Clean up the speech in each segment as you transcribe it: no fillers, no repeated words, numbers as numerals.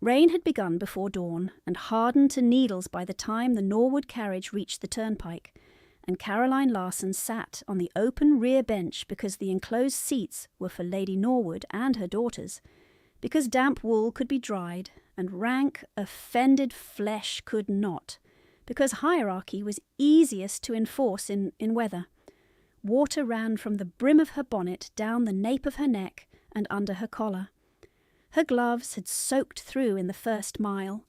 Rain had begun before dawn and hardened to needles by the time the Norwood carriage reached the turnpike, and Caroline Larson sat on the open rear bench because the enclosed seats were for Lady Norwood and her daughters, because damp wool could be dried and rank, offended flesh could not, because hierarchy was easiest to enforce in weather. Water ran from the brim of her bonnet down the nape of her neck and under her collar. Her gloves had soaked through in the first mile.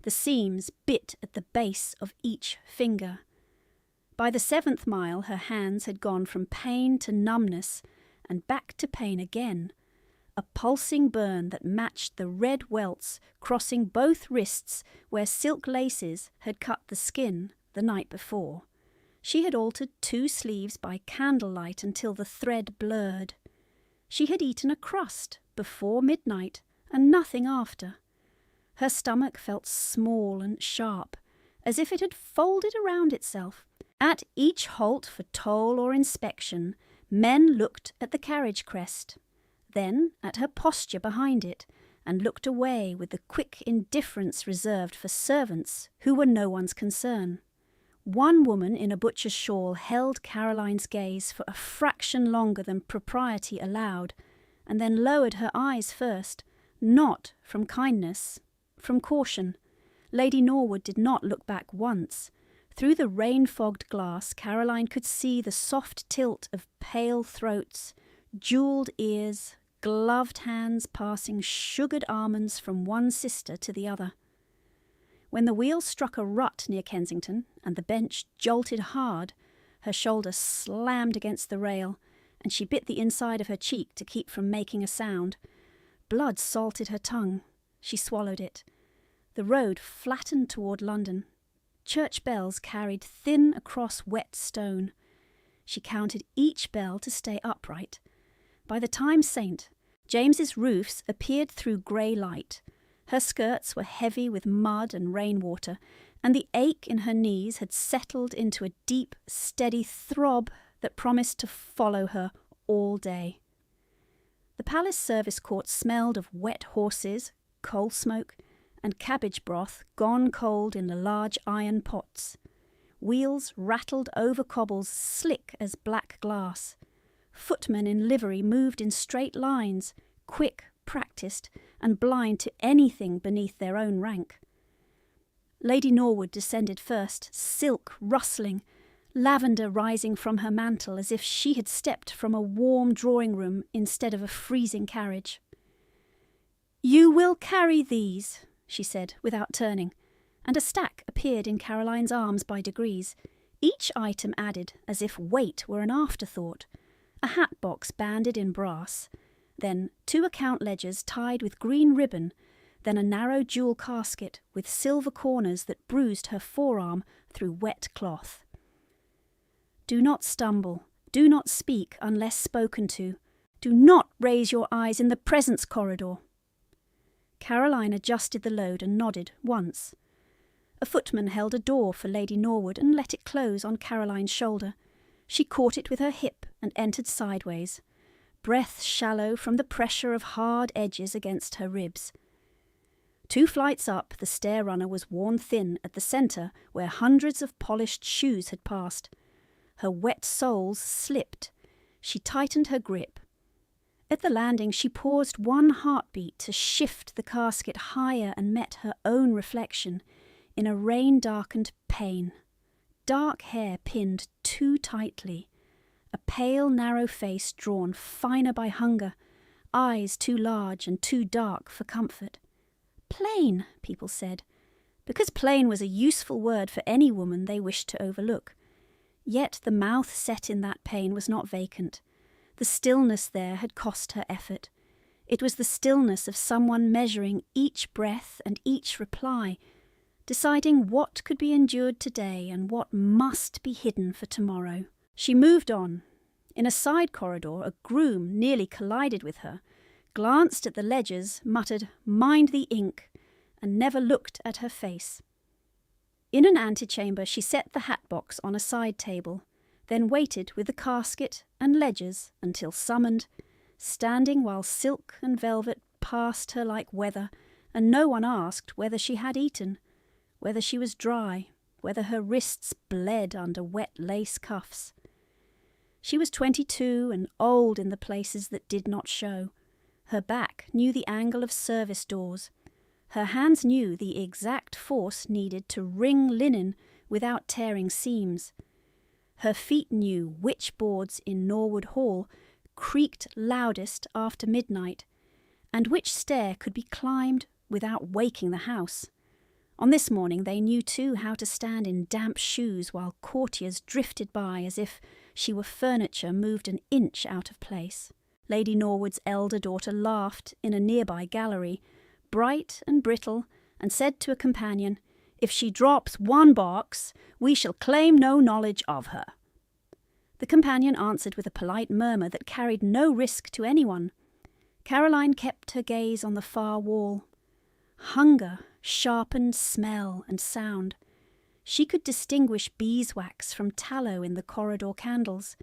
The seams bit at the base of each finger. By the 7th mile her hands had gone from pain to numbness and back to pain again, a pulsing burn that matched the red welts crossing both wrists where silk laces had cut the skin the night before. She had altered 2 sleeves by candlelight until the thread blurred. She had eaten a crust before midnight and nothing after. Her stomach felt small and sharp, as if it had folded around itself. At each halt for toll or inspection, men looked at the carriage crest, then at her posture behind it, and looked away with the quick indifference reserved for servants who were no one's concern. One woman in a butcher's shawl held Caroline's gaze for a fraction longer than propriety allowed, and then lowered her eyes first, not from kindness, from caution. Lady Norwood did not look back once. Through the rain-fogged glass, Caroline could see the soft tilt of pale throats, jewelled ears, gloved hands passing sugared almonds from one sister to the other. When the wheel struck a rut near Kensington and the bench jolted hard, her shoulder slammed against the rail, and she bit the inside of her cheek to keep from making a sound. Blood salted her tongue. She swallowed it. The road flattened toward London. Church bells carried thin across wet stone. She counted each bell to stay upright. By the time St. James's roofs appeared through grey light, her skirts were heavy with mud and rainwater, and the ache in her knees had settled into a deep, steady throb that promised to follow her all day. The palace service court smelled of wet horses, coal smoke, and cabbage broth gone cold in the large iron pots. Wheels rattled over cobbles slick as black glass. Footmen in livery moved in straight lines, quick, practised, and blind to anything beneath their own rank. Lady Norwood descended first, silk rustling, lavender rising from her mantle as if she had stepped from a warm drawing-room instead of a freezing carriage. "You will carry these," she said, without turning, and a stack appeared in Caroline's arms by degrees, each item added as if weight were an afterthought. A hat box banded in brass, then 2 account ledgers tied with green ribbon, then a narrow jewel casket with silver corners that bruised her forearm through wet cloth. "Do not stumble, do not speak unless spoken to, do not raise your eyes in the presence corridor." Caroline adjusted the load and nodded once. A footman held a door for Lady Norwood and let it close on Caroline's shoulder. She caught it with her hip and entered sideways, breath shallow from the pressure of hard edges against her ribs. 2 flights up, the stair runner was worn thin at the centre where hundreds of polished shoes had passed. Her wet soles slipped. She tightened her grip. At the landing she paused one heartbeat to shift the casket higher and met her own reflection in a rain-darkened pane. Dark hair pinned too tightly, a pale, narrow face drawn finer by hunger, eyes too large and too dark for comfort. Plain, people said, because plain was a useful word for any woman they wished to overlook. Yet the mouth set in that pane was not vacant. The stillness there had cost her effort. It was the stillness of someone measuring each breath and each reply, deciding what could be endured today and what must be hidden for tomorrow. She moved on. In a side corridor, a groom nearly collided with her, glanced at the ledgers, muttered, "Mind the ink," and never looked at her face. In an antechamber she set the hat box on a side table, then waited with the casket and ledgers until summoned, standing while silk and velvet passed her like weather and no one asked whether she had eaten, whether she was dry, whether her wrists bled under wet lace cuffs. She was 22 and old in the places that did not show. Her back knew the angle of service doors. Her hands knew the exact force needed to wring linen without tearing seams. Her feet knew which boards in Norwood Hall creaked loudest after midnight, and which stair could be climbed without waking the house. On this morning they knew too how to stand in damp shoes while courtiers drifted by as if she were furniture moved an inch out of place. Lady Norwood's elder daughter laughed in a nearby gallery, bright and brittle, and said to a companion, "If she drops one box, we shall claim no knowledge of her." The companion answered with a polite murmur that carried no risk to anyone. Caroline kept her gaze on the far wall. Hunger sharpened smell and sound. She could distinguish beeswax from tallow in the corridor candles.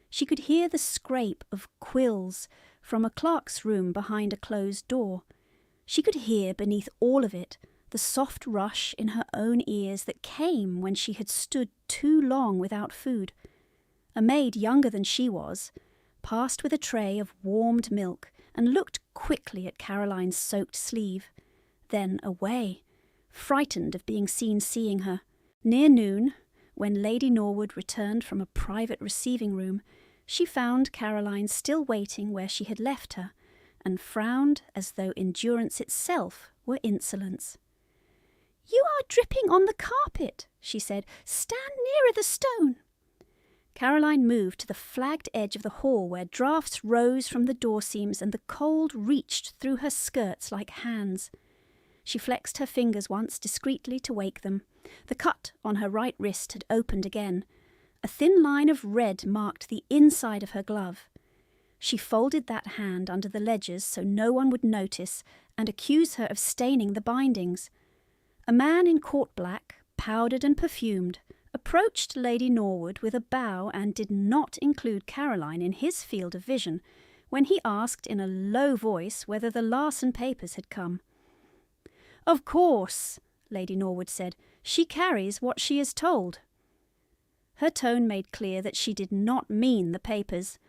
She could hear the scrape of quills from a clerk's room behind a closed door. She could hear, beneath all of it, the soft rush in her own ears that came when she had stood too long without food. A maid younger than she was passed with a tray of warmed milk and looked quickly at Caroline's soaked sleeve, then away, frightened of being seen seeing her. Near noon, when Lady Norwood returned from a private receiving room, she found Caroline still waiting where she had left her, and frowned as though endurance itself were insolence. "You are dripping on the carpet," she said. "Stand nearer the stone." Caroline moved to the flagged edge of the hall where draughts rose from the door seams and the cold reached through her skirts like hands. She flexed her fingers once discreetly to wake them. The cut on her right wrist had opened again. A thin line of red marked the inside of her glove. She folded that hand under the ledgers so no one would notice and accuse her of staining the bindings. A man in court black, powdered and perfumed, approached Lady Norwood with a bow and did not include Caroline in his field of vision when he asked in a low voice whether the Larson papers had come. "Of course," Lady Norwood said. "She carries what she is told." Her tone made clear that she did not mean the papers.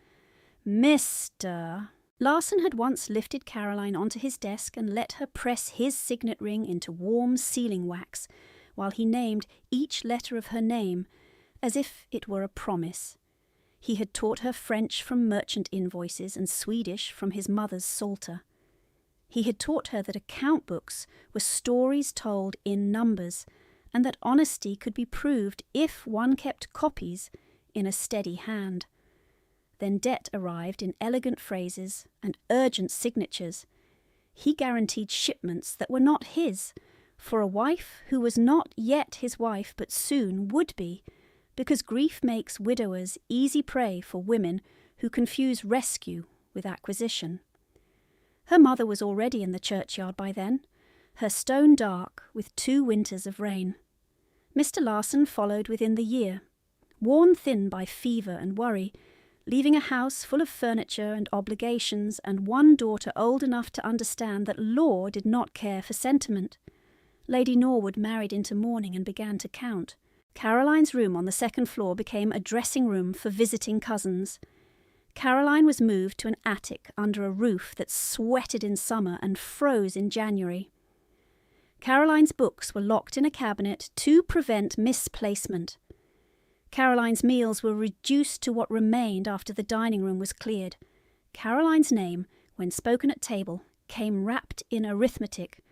"Mr." Larson had once lifted Caroline onto his desk and let her press his signet ring into warm sealing wax, while he named each letter of her name, as if it were a promise. He had taught her French from merchant invoices and Swedish from his mother's psalter. He had taught her that account books were stories told in numbers, and that honesty could be proved if one kept copies in a steady hand. Then debt arrived in elegant phrases and urgent signatures. He guaranteed shipments that were not his, for a wife who was not yet his wife but soon would be, because grief makes widowers easy prey for women who confuse rescue with acquisition. Her mother was already in the churchyard by then, her stone dark with 2 winters of rain. Mr. Larson followed within the year, worn thin by fever and worry, leaving a house full of furniture and obligations and one daughter old enough to understand that law did not care for sentiment. Lady Norwood married into mourning and began to count. Caroline's room on the 2nd floor became a dressing room for visiting cousins. Caroline was moved to an attic under a roof that sweated in summer and froze in January. Caroline's books were locked in a cabinet to prevent misplacement. Caroline's meals were reduced to what remained after the dining room was cleared. Caroline's name, when spoken at table, came wrapped in arithmetic,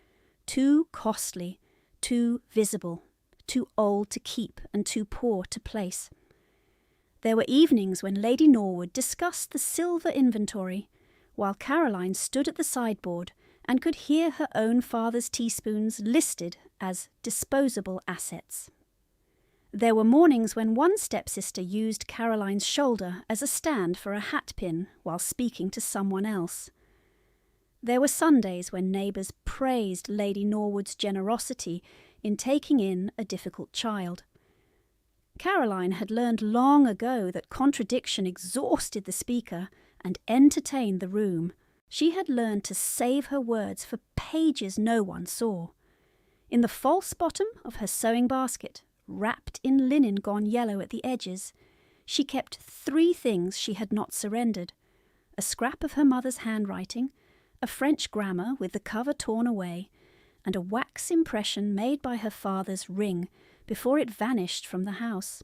too costly, too visible, too old to keep and too poor to place. There were evenings when Lady Norwood discussed the silver inventory, while Caroline stood at the sideboard and could hear her own father's teaspoons listed as disposable assets. There were mornings when one stepsister used Caroline's shoulder as a stand for a hat pin while speaking to someone else. There were Sundays when neighbours praised Lady Norwood's generosity in taking in a difficult child. Caroline had learned long ago that contradiction exhausted the speaker and entertained the room. She had learned to save her words for pages no one saw. In the false bottom of her sewing basket, wrapped in linen gone yellow at the edges, she kept 3 things she had not surrendered: a scrap of her mother's handwriting, a French grammar with the cover torn away, and a wax impression made by her father's ring before it vanished from the house.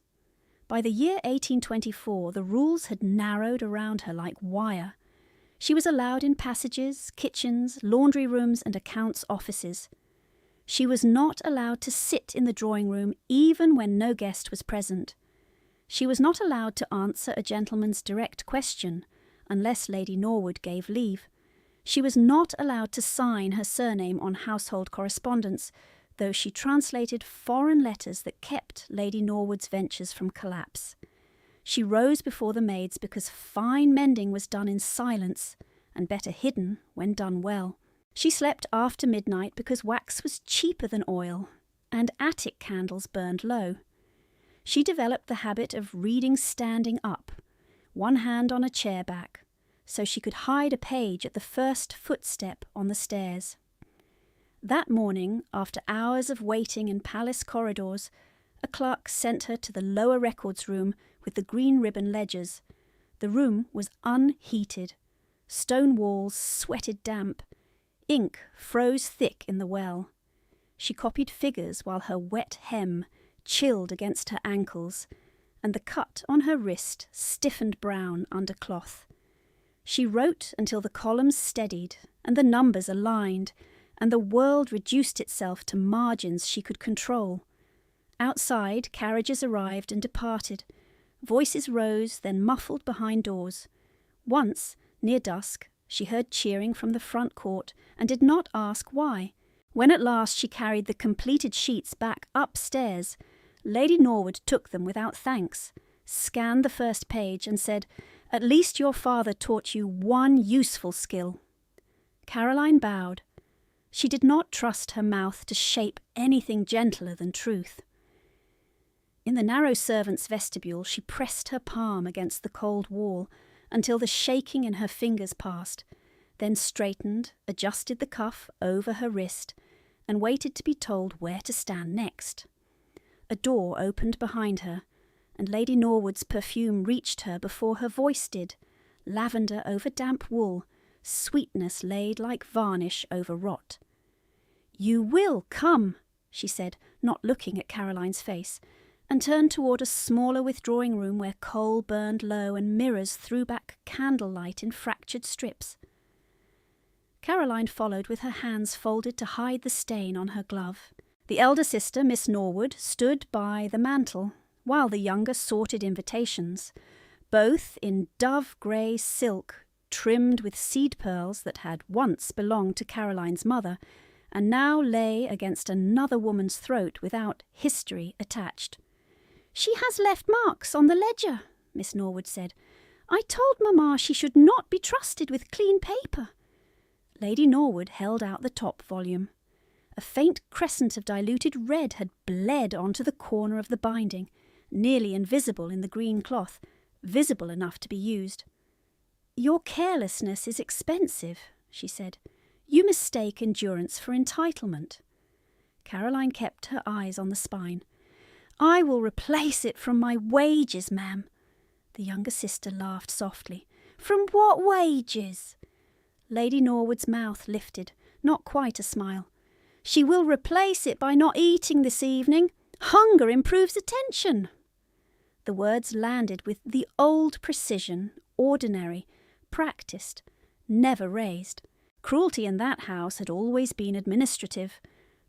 By the year 1824, the rules had narrowed around her like wire. She was allowed in passages, kitchens, laundry rooms, and accounts offices. She was not allowed to sit in the drawing room even when no guest was present. She was not allowed to answer a gentleman's direct question unless Lady Norwood gave leave. She was not allowed to sign her surname on household correspondence, though she translated foreign letters that kept Lady Norwood's ventures from collapse. She rose before the maids because fine mending was done in silence, and better hidden when done well. She slept after midnight because wax was cheaper than oil, and attic candles burned low. She developed the habit of reading standing up, one hand on a chair back, so she could hide a page at the first footstep on the stairs. That morning, after hours of waiting in palace corridors, a clerk sent her to the lower records room with the green ribbon ledgers. The room was unheated. Stone walls sweated damp. Ink froze thick in the well. She copied figures while her wet hem chilled against her ankles, and the cut on her wrist stiffened brown under cloth. She wrote until the columns steadied and the numbers aligned, and the world reduced itself to margins she could control. Outside, carriages arrived and departed. Voices rose, then muffled behind doors. Once, near dusk, she heard cheering from the front court and did not ask why. When at last she carried the completed sheets back upstairs, Lady Norwood took them without thanks, scanned the first page and said, "At least your father taught you one useful skill." Caroline bowed. She did not trust her mouth to shape anything gentler than truth. In the narrow servants' vestibule, she pressed her palm against the cold wall until the shaking in her fingers passed, then straightened, adjusted the cuff over her wrist, and waited to be told where to stand next. A door opened behind her, and Lady Norwood's perfume reached her before her voice did, lavender over damp wool, sweetness laid like varnish over rot. "You will come," she said, not looking at Caroline's face, and turned toward a smaller withdrawing room where coal burned low and mirrors threw back candlelight in fractured strips. Caroline followed with her hands folded to hide the stain on her glove. The elder sister, Miss Norwood, stood by the mantel, while the younger sorted invitations, both in dove-grey silk trimmed with seed pearls that had once belonged to Caroline's mother, and now lay against another woman's throat without history attached. "She has left marks on the ledger," Miss Norwood said. "I told Mamma she should not be trusted with clean paper." Lady Norwood held out the top volume. A faint crescent of diluted red had bled onto the corner of the binding, nearly invisible in the green cloth, visible enough to be used. "Your carelessness is expensive," she said. "You mistake endurance for entitlement." Caroline kept her eyes on the spine. "I will replace it from my wages, ma'am." The younger sister laughed softly. "From what wages?" Lady Norwood's mouth lifted, not quite a smile. "She will replace it by not eating this evening. Hunger improves attention." The words landed with the old precision, ordinary, practised, never raised. Cruelty in that house had always been administrative.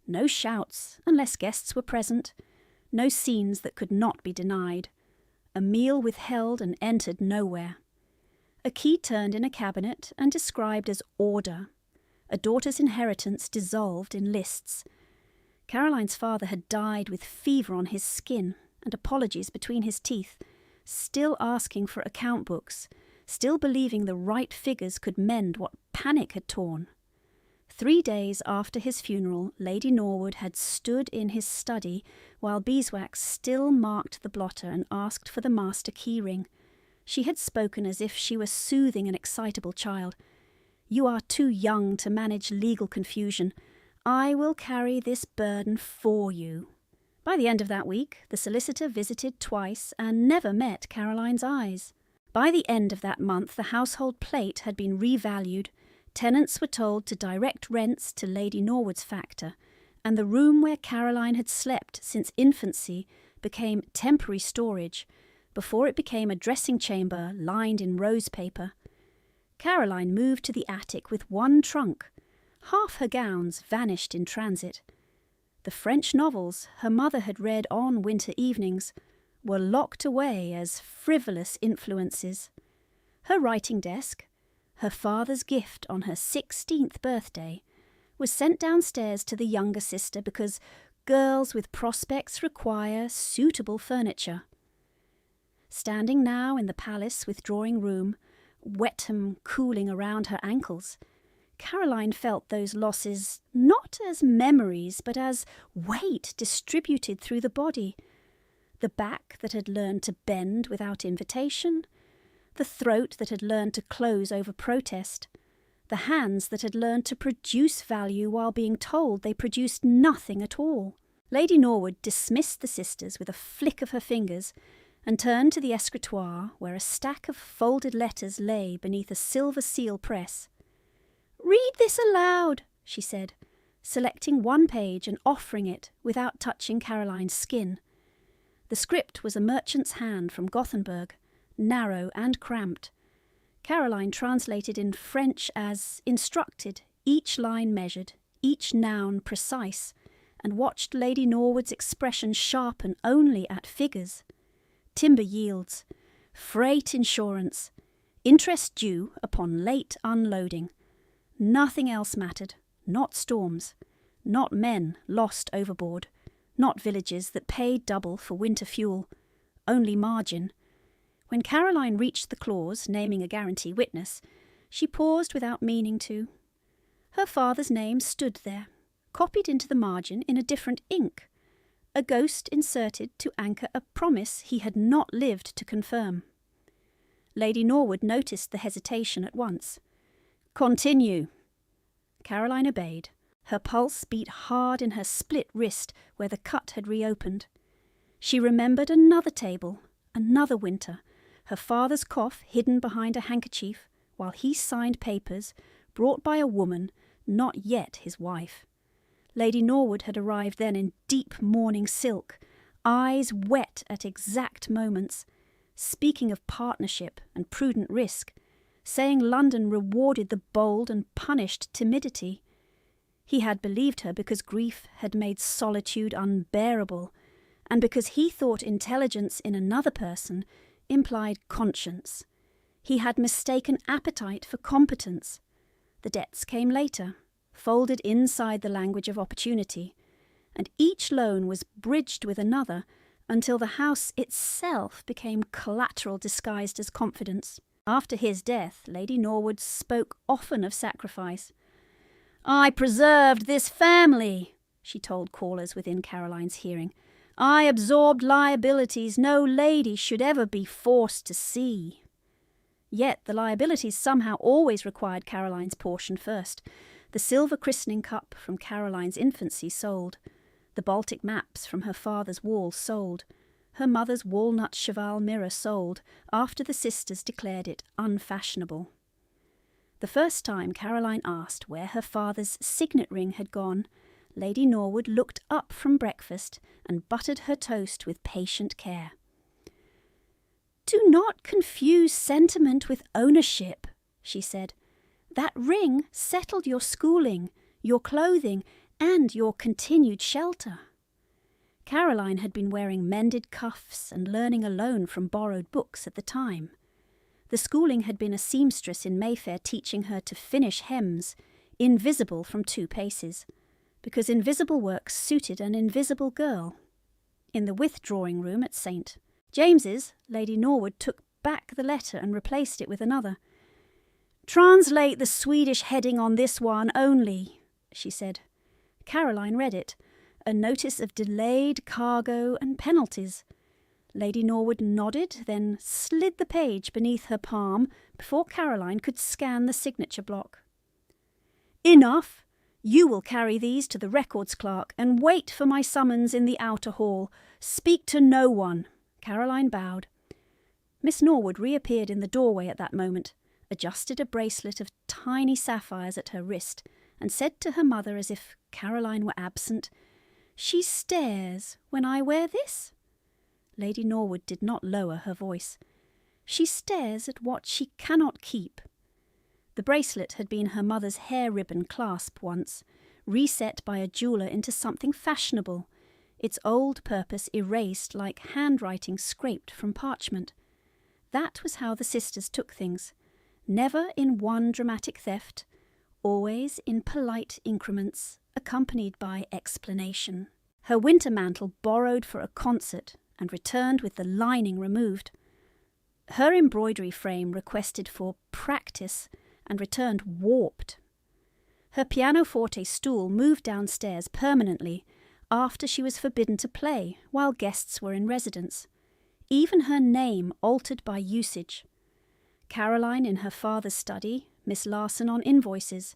No shouts, unless guests were present. No scenes that could not be denied. A meal withheld and entered nowhere. A key turned in a cabinet and described as order. A daughter's inheritance dissolved in lists. Caroline's father had died with fever on his skin and apologies between his teeth, still asking for account books, still believing the right figures could mend what panic had torn. 3 days after his funeral, Lady Norwood had stood in his study while beeswax still marked the blotter and asked for the master key-ring. She had spoken as if she were soothing an excitable child. You are too young to manage legal confusion. I will carry this burden for you." By the end of that week, the solicitor visited twice and never met Caroline's eyes. By the end of that month, the household plate had been revalued, tenants were told to direct rents to Lady Norwood's factor, and the room where Caroline had slept since infancy became temporary storage, before it became a dressing chamber lined in rose paper. Caroline moved to the attic with one trunk. Half her gowns vanished in transit. The French novels her mother had read on winter evenings were locked away as frivolous influences. Her writing desk, her father's gift on her 16th birthday, was sent downstairs to the younger sister because girls with prospects require suitable furniture. Standing now in the palace withdrawing room, Wetham cooling around her ankles, Caroline felt those losses not as memories but as weight distributed through the body. The back that had learned to bend without invitation, the throat that had learned to close over protest, the hands that had learned to produce value while being told they produced nothing at all. Lady Norwood dismissed the sisters with a flick of her fingers and turned to the escritoire where a stack of folded letters lay beneath a silver seal press. "Read this aloud," she said, selecting one page and offering it without touching Caroline's skin. The script was a merchant's hand from Gothenburg, narrow and cramped. Caroline translated in French as instructed, each line measured, each noun precise, and watched Lady Norwood's expression sharpen only at figures. Timber yields, freight insurance, interest due upon late unloading. Nothing else mattered, not storms, not men lost overboard, not villages that paid double for winter fuel, only margin. When Caroline reached the clause naming a guarantee witness, she paused without meaning to. Her father's name stood there, copied into the margin in a different ink, a ghost inserted to anchor a promise he had not lived to confirm. Lady Norwood noticed the hesitation at once. "Continue." Caroline obeyed. Her pulse beat hard in her split wrist where the cut had reopened. She remembered another table, another winter, her father's cough hidden behind a handkerchief while he signed papers brought by a woman not yet his wife. Lady Norwood had arrived then in deep mourning silk, eyes wet at exact moments, speaking of partnership and prudent risk, saying London rewarded the bold and punished timidity. He had believed her because grief had made solitude unbearable, and because he thought intelligence in another person implied conscience. He had mistaken appetite for competence. The debts came later, folded inside the language of opportunity, and each loan was bridged with another until the house itself became collateral disguised as confidence. After his death, Lady Norwood spoke often of sacrifice. "I preserved this family," she told callers within Caroline's hearing. "I absorbed liabilities no lady should ever be forced to see." Yet the liabilities somehow always required Caroline's portion first. The silver christening cup from Caroline's infancy sold. The Baltic maps from her father's wall sold. Her mother's walnut cheval mirror sold after the sisters declared it unfashionable. The first time Caroline asked where her father's signet ring had gone, Lady Norwood looked up from breakfast and buttered her toast with patient care. "Do not confuse sentiment with ownership," she said. "That ring settled your schooling, your clothing, and your continued shelter." Caroline had been wearing mended cuffs and learning alone from borrowed books at the time. The schooling had been a seamstress in Mayfair teaching her to finish hems, invisible from 2 paces, because invisible work suited an invisible girl. In the withdrawing room at St. James's, Lady Norwood took back the letter and replaced it with another. "Translate the Swedish heading on this one only," she said. Caroline read it, a notice of delayed cargo and penalties. Lady Norwood nodded, then slid the page beneath her palm before Caroline could scan the signature block. Enough! You will carry these to the records clerk and wait for my summons in the outer hall. Speak to no one." Caroline bowed. Miss Norwood reappeared in the doorway at that moment, adjusted a bracelet of tiny sapphires at her wrist, and said to her mother as if Caroline were absent, "She stares when I wear this?" Lady Norwood did not lower her voice. "She stares at what she cannot keep." The bracelet had been her mother's hair ribbon clasp once, reset by a jeweller into something fashionable, its old purpose erased like handwriting scraped from parchment. That was how the sisters took things, never in one dramatic theft, always in polite increments, accompanied by explanation. Her winter mantle borrowed for a concert and returned with the lining removed. Her embroidery frame requested for practice and returned warped. Her pianoforte stool moved downstairs permanently after she was forbidden to play while guests were in residence. Even her name altered by usage. Caroline in her father's study, Miss Larson on invoices,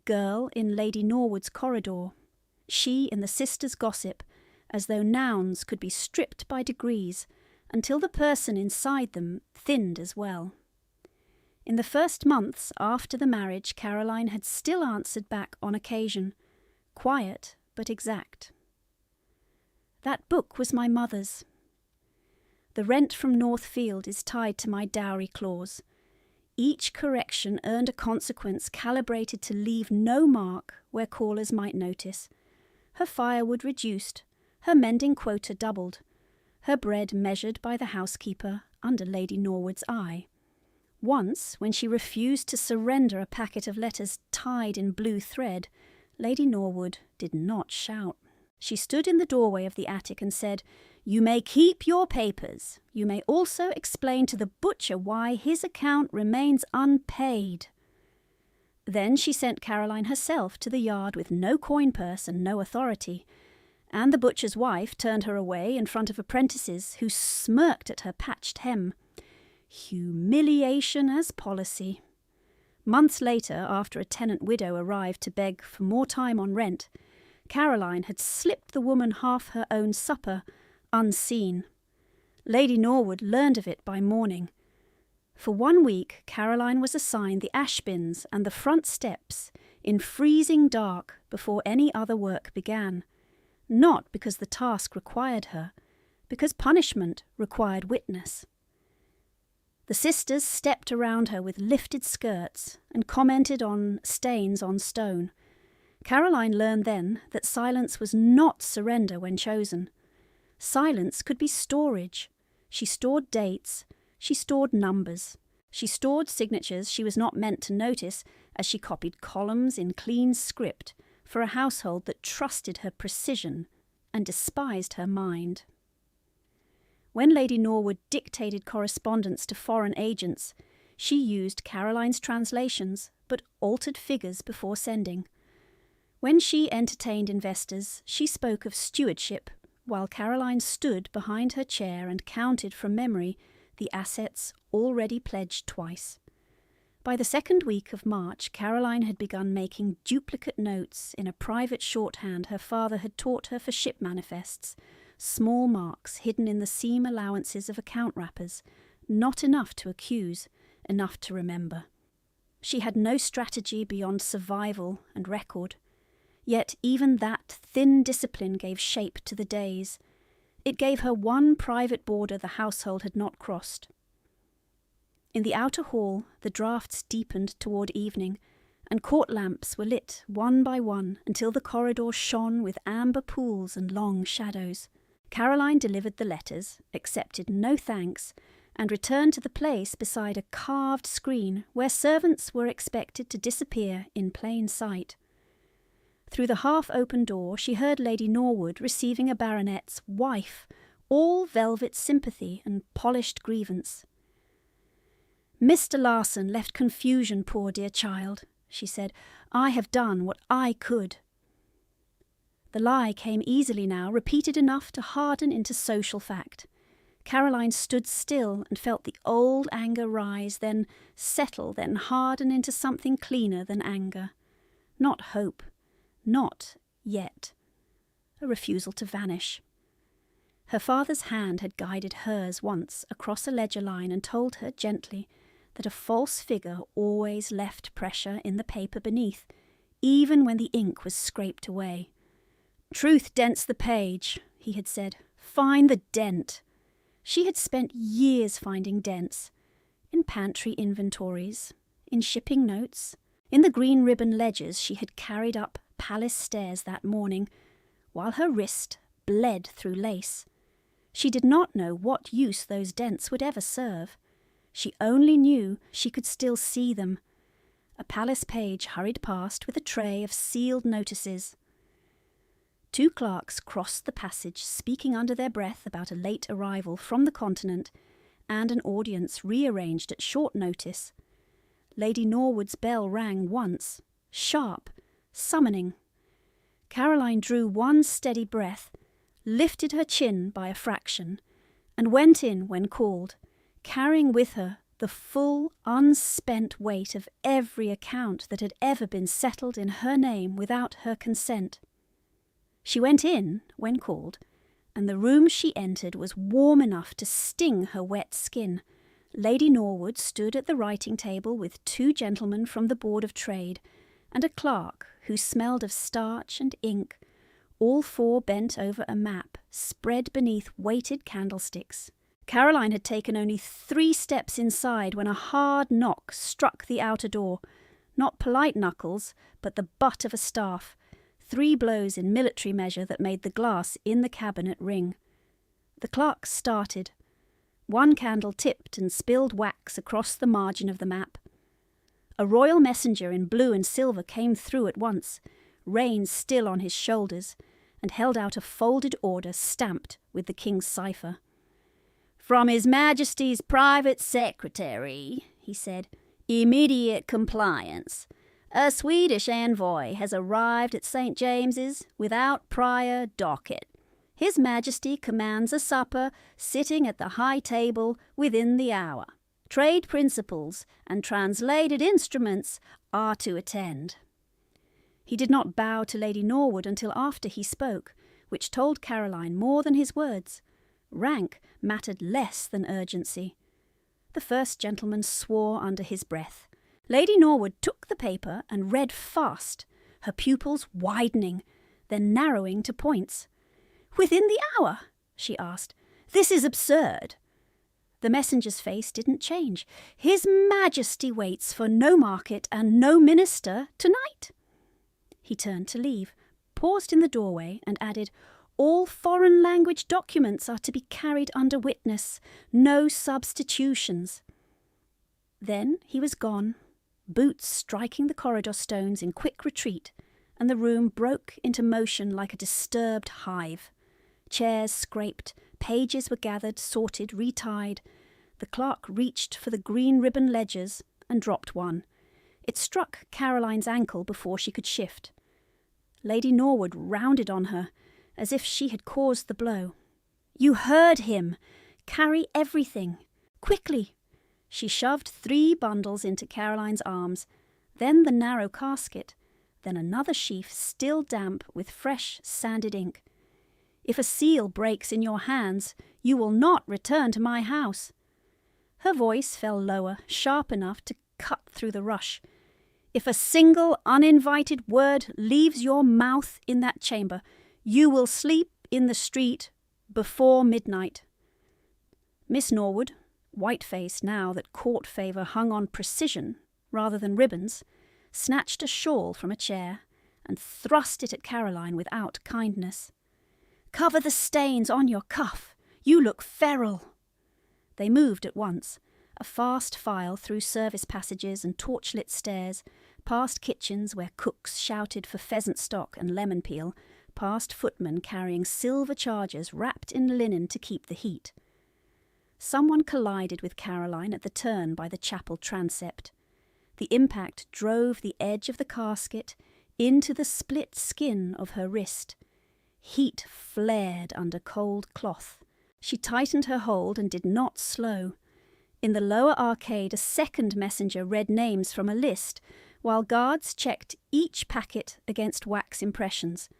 Girl in Lady Norwood's corridor, she in the sisters' gossip, as though nouns could be stripped by degrees until the person inside them thinned as well. In the first months after the marriage, Caroline had still answered back on occasion, quiet but exact. "That book was my mother's. The rent from Northfield is tied to my dowry clause. Each correction earned a consequence calibrated to leave no mark where callers might notice. Her firewood reduced, her mending quota doubled, her bread measured by the housekeeper under Lady Norwood's eye. Once, when she refused to surrender a packet of letters tied in blue thread, Lady Norwood did not shout. She stood in the doorway of the attic and said, 'You may keep your papers. You may also explain to the butcher why his account remains unpaid.' Then she sent Caroline herself to the yard with no coin purse and no authority, and the butcher's wife turned her away in front of apprentices who smirked at her patched hem. Humiliation as policy. Months later, after a tenant widow arrived to beg for more time on rent, Caroline had slipped the woman half her own supper, unseen. Lady Norwood learned of it by morning. For 1 week, Caroline was assigned the ash bins and the front steps in freezing dark before any other work began, not because the task required her, because punishment required witness. The sisters stepped around her with lifted skirts and commented on stains on stone. Caroline learned then that silence was not surrender when chosen. Silence could be storage. She stored dates. She stored numbers. She stored signatures she was not meant to notice as she copied columns in clean script for a household that trusted her precision and despised her mind. When Lady Norwood dictated correspondence to foreign agents, she used Caroline's translations but altered figures before sending. When she entertained investors, she spoke of stewardship, while Caroline stood behind her chair and counted from memory the assets already pledged twice. By the second week of March, Caroline had begun making duplicate notes in a private shorthand her father had taught her for ship manifests, small marks hidden in the seam allowances of account wrappers, not enough to accuse, enough to remember. She had no strategy beyond survival and record. Yet even that thin discipline gave shape to the days. It gave her one private border the household had not crossed. In the outer hall, the draughts deepened toward evening, and court lamps were lit one by one until the corridor shone with amber pools and long shadows. Caroline delivered the letters, accepted no thanks, and returned to the place beside a carved screen where servants were expected to disappear in plain sight. Through the half-open door she heard Lady Norwood receiving a baronet's wife, all velvet sympathy and polished grievance. "Mr. Larson left confusion, poor dear child," she said. "I have done what I could." The lie came easily now, repeated enough to harden into social fact. Caroline stood still and felt the old anger rise, then settle, then harden into something cleaner than anger. not hope, not yet. A refusal to vanish. Her father's hand had guided hers once across a ledger line and told her gently that a false figure always left pressure in the paper beneath, even when the ink was scraped away. "Truth dents the page," he had said. "Find the dent." She had spent years finding dents, in pantry inventories, in shipping notes, in the green ribbon ledgers she had carried up palace stairs that morning, while her wrist bled through lace. She did not know what use those dents would ever serve. She only knew she could still see them. A palace page hurried past with a tray of sealed notices. 2 clerks crossed the passage, speaking under their breath about a late arrival from the continent and an audience rearranged at short notice. Lady Norwood's bell rang once, sharp, summoning. Caroline drew one steady breath, lifted her chin by a fraction, and went in when called, carrying with her the full, unspent weight of every account that had ever been settled in her name without her consent. She went in when called, and the room she entered was warm enough to sting her wet skin. Lady Norwood stood at the writing table with 2 gentlemen from the Board of Trade, and a clerk who smelled of starch and ink, all 4 bent over a map spread beneath weighted candlesticks. Caroline had taken only 3 steps inside when a hard knock struck the outer door, not polite knuckles, but the butt of a staff, 3 blows in military measure that made the glass in the cabinet ring. The clerk started. 1 candle tipped and spilled wax across the margin of the map. A royal messenger in blue and silver came through at once, reins still on his shoulders, and held out a folded order stamped with the king's cipher. "From His Majesty's private secretary," he said, "immediate compliance. A Swedish envoy has arrived at St. James's without prior docket. His Majesty commands a supper sitting at the high table within the hour. Trade principals and translated instruments are to attend." He did not bow to Lady Norwood until after he spoke, which told Caroline more than his words. Rank mattered less than urgency. The first gentleman swore under his breath. Lady Norwood took the paper and read fast, her pupils widening, then narrowing to points. "Within the hour?" she asked. "This is absurd." The messenger's face didn't change. "His Majesty waits for no market and no minister tonight." He turned to leave, paused in the doorway, and added, "All foreign language documents are to be carried under witness. No substitutions." Then he was gone, boots striking the corridor stones in quick retreat, and the room broke into motion like a disturbed hive. Chairs scraped, pages were gathered, sorted, retied. The clerk reached for the green ribbon ledgers and dropped one. It struck Caroline's ankle before she could shift. Lady Norwood rounded on her, as if she had caused the blow. "You heard him! Carry everything! Quickly!" She shoved 3 bundles into Caroline's arms, then the narrow casket, then another sheaf still damp with fresh sanded ink. "If a seal breaks in your hands, you will not return to my house." Her voice fell lower, sharp enough to cut through the rush. "If a single uninvited word leaves your mouth in that chamber, you will sleep in the street before midnight." Miss Norwood, white-faced now that court favour hung on precision rather than ribbons, snatched a shawl from a chair and thrust it at Caroline without kindness. "Cover the stains on your cuff. You look feral." They moved at once, a fast file through service passages and torchlit stairs, past kitchens where cooks shouted for pheasant stock and lemon peel, past footmen carrying silver chargers wrapped in linen to keep the heat. Someone collided with Caroline at the turn by the chapel transept. The impact drove the edge of the casket into the split skin of her wrist. Heat flared under cold cloth. She tightened her hold and did not slow. In the lower arcade, a second messenger read names from a list, while guards checked each packet against wax impressions.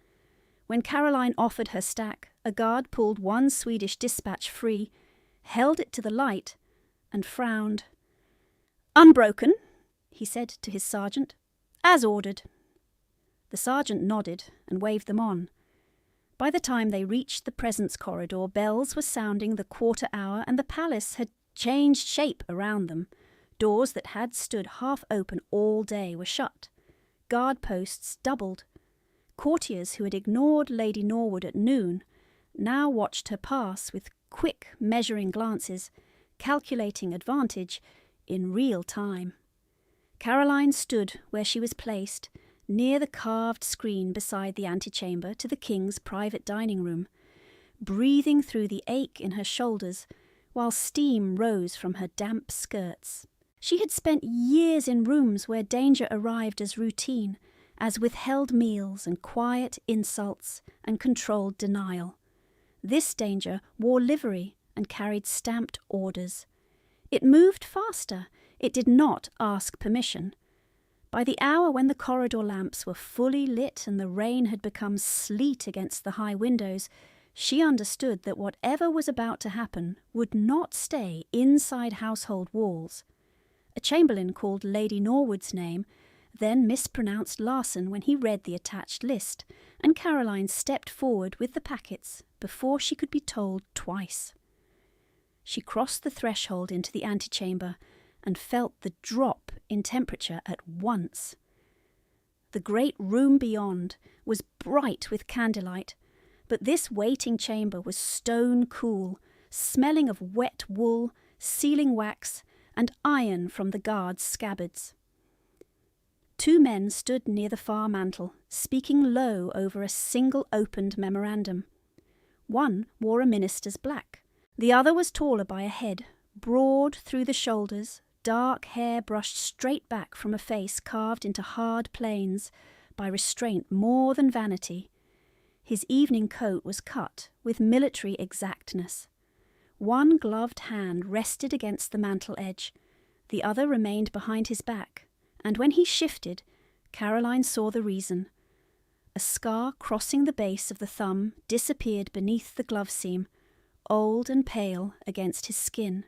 When Caroline offered her stack, a guard pulled one Swedish dispatch free, held it to the light, and frowned. "Unbroken," he said to his sergeant. "As ordered." The sergeant nodded and waved them on. By the time they reached the presence corridor, bells were sounding the quarter hour and the palace had changed shape around them. Doors that had stood half open all day were shut. Guard posts doubled. Courtiers who had ignored Lady Norwood at noon now watched her pass with quick measuring glances, calculating advantage in real time. Caroline stood where she was placed, near the carved screen beside the antechamber to the king's private dining room, breathing through the ache in her shoulders while steam rose from her damp skirts. She had spent years in rooms where danger arrived as routine, as withheld meals and quiet insults and controlled denial. This danger wore livery and carried stamped orders. It moved faster. It did not ask permission. By the hour when the corridor lamps were fully lit and the rain had become sleet against the high windows, she understood that whatever was about to happen would not stay inside household walls. A chamberlain called Lady Norwood's name, then mispronounced Larson when he read the attached list, and Caroline stepped forward with the packets before she could be told twice. She crossed the threshold into the antechamber and felt the drop in temperature at once. The great room beyond was bright with candlelight, but this waiting chamber was stone cool, smelling of wet wool, sealing wax, and iron from the guards' scabbards. Two men stood near the far mantel, speaking low over a single opened memorandum. One wore a minister's black. The other was taller by a head, broad through the shoulders, dark hair brushed straight back from a face carved into hard planes by restraint more than vanity. His evening coat was cut with military exactness. One gloved hand rested against the mantel edge, the other remained behind his back, and when he shifted, Caroline saw the reason. A scar crossing the base of the thumb disappeared beneath the glove seam, old and pale against his skin.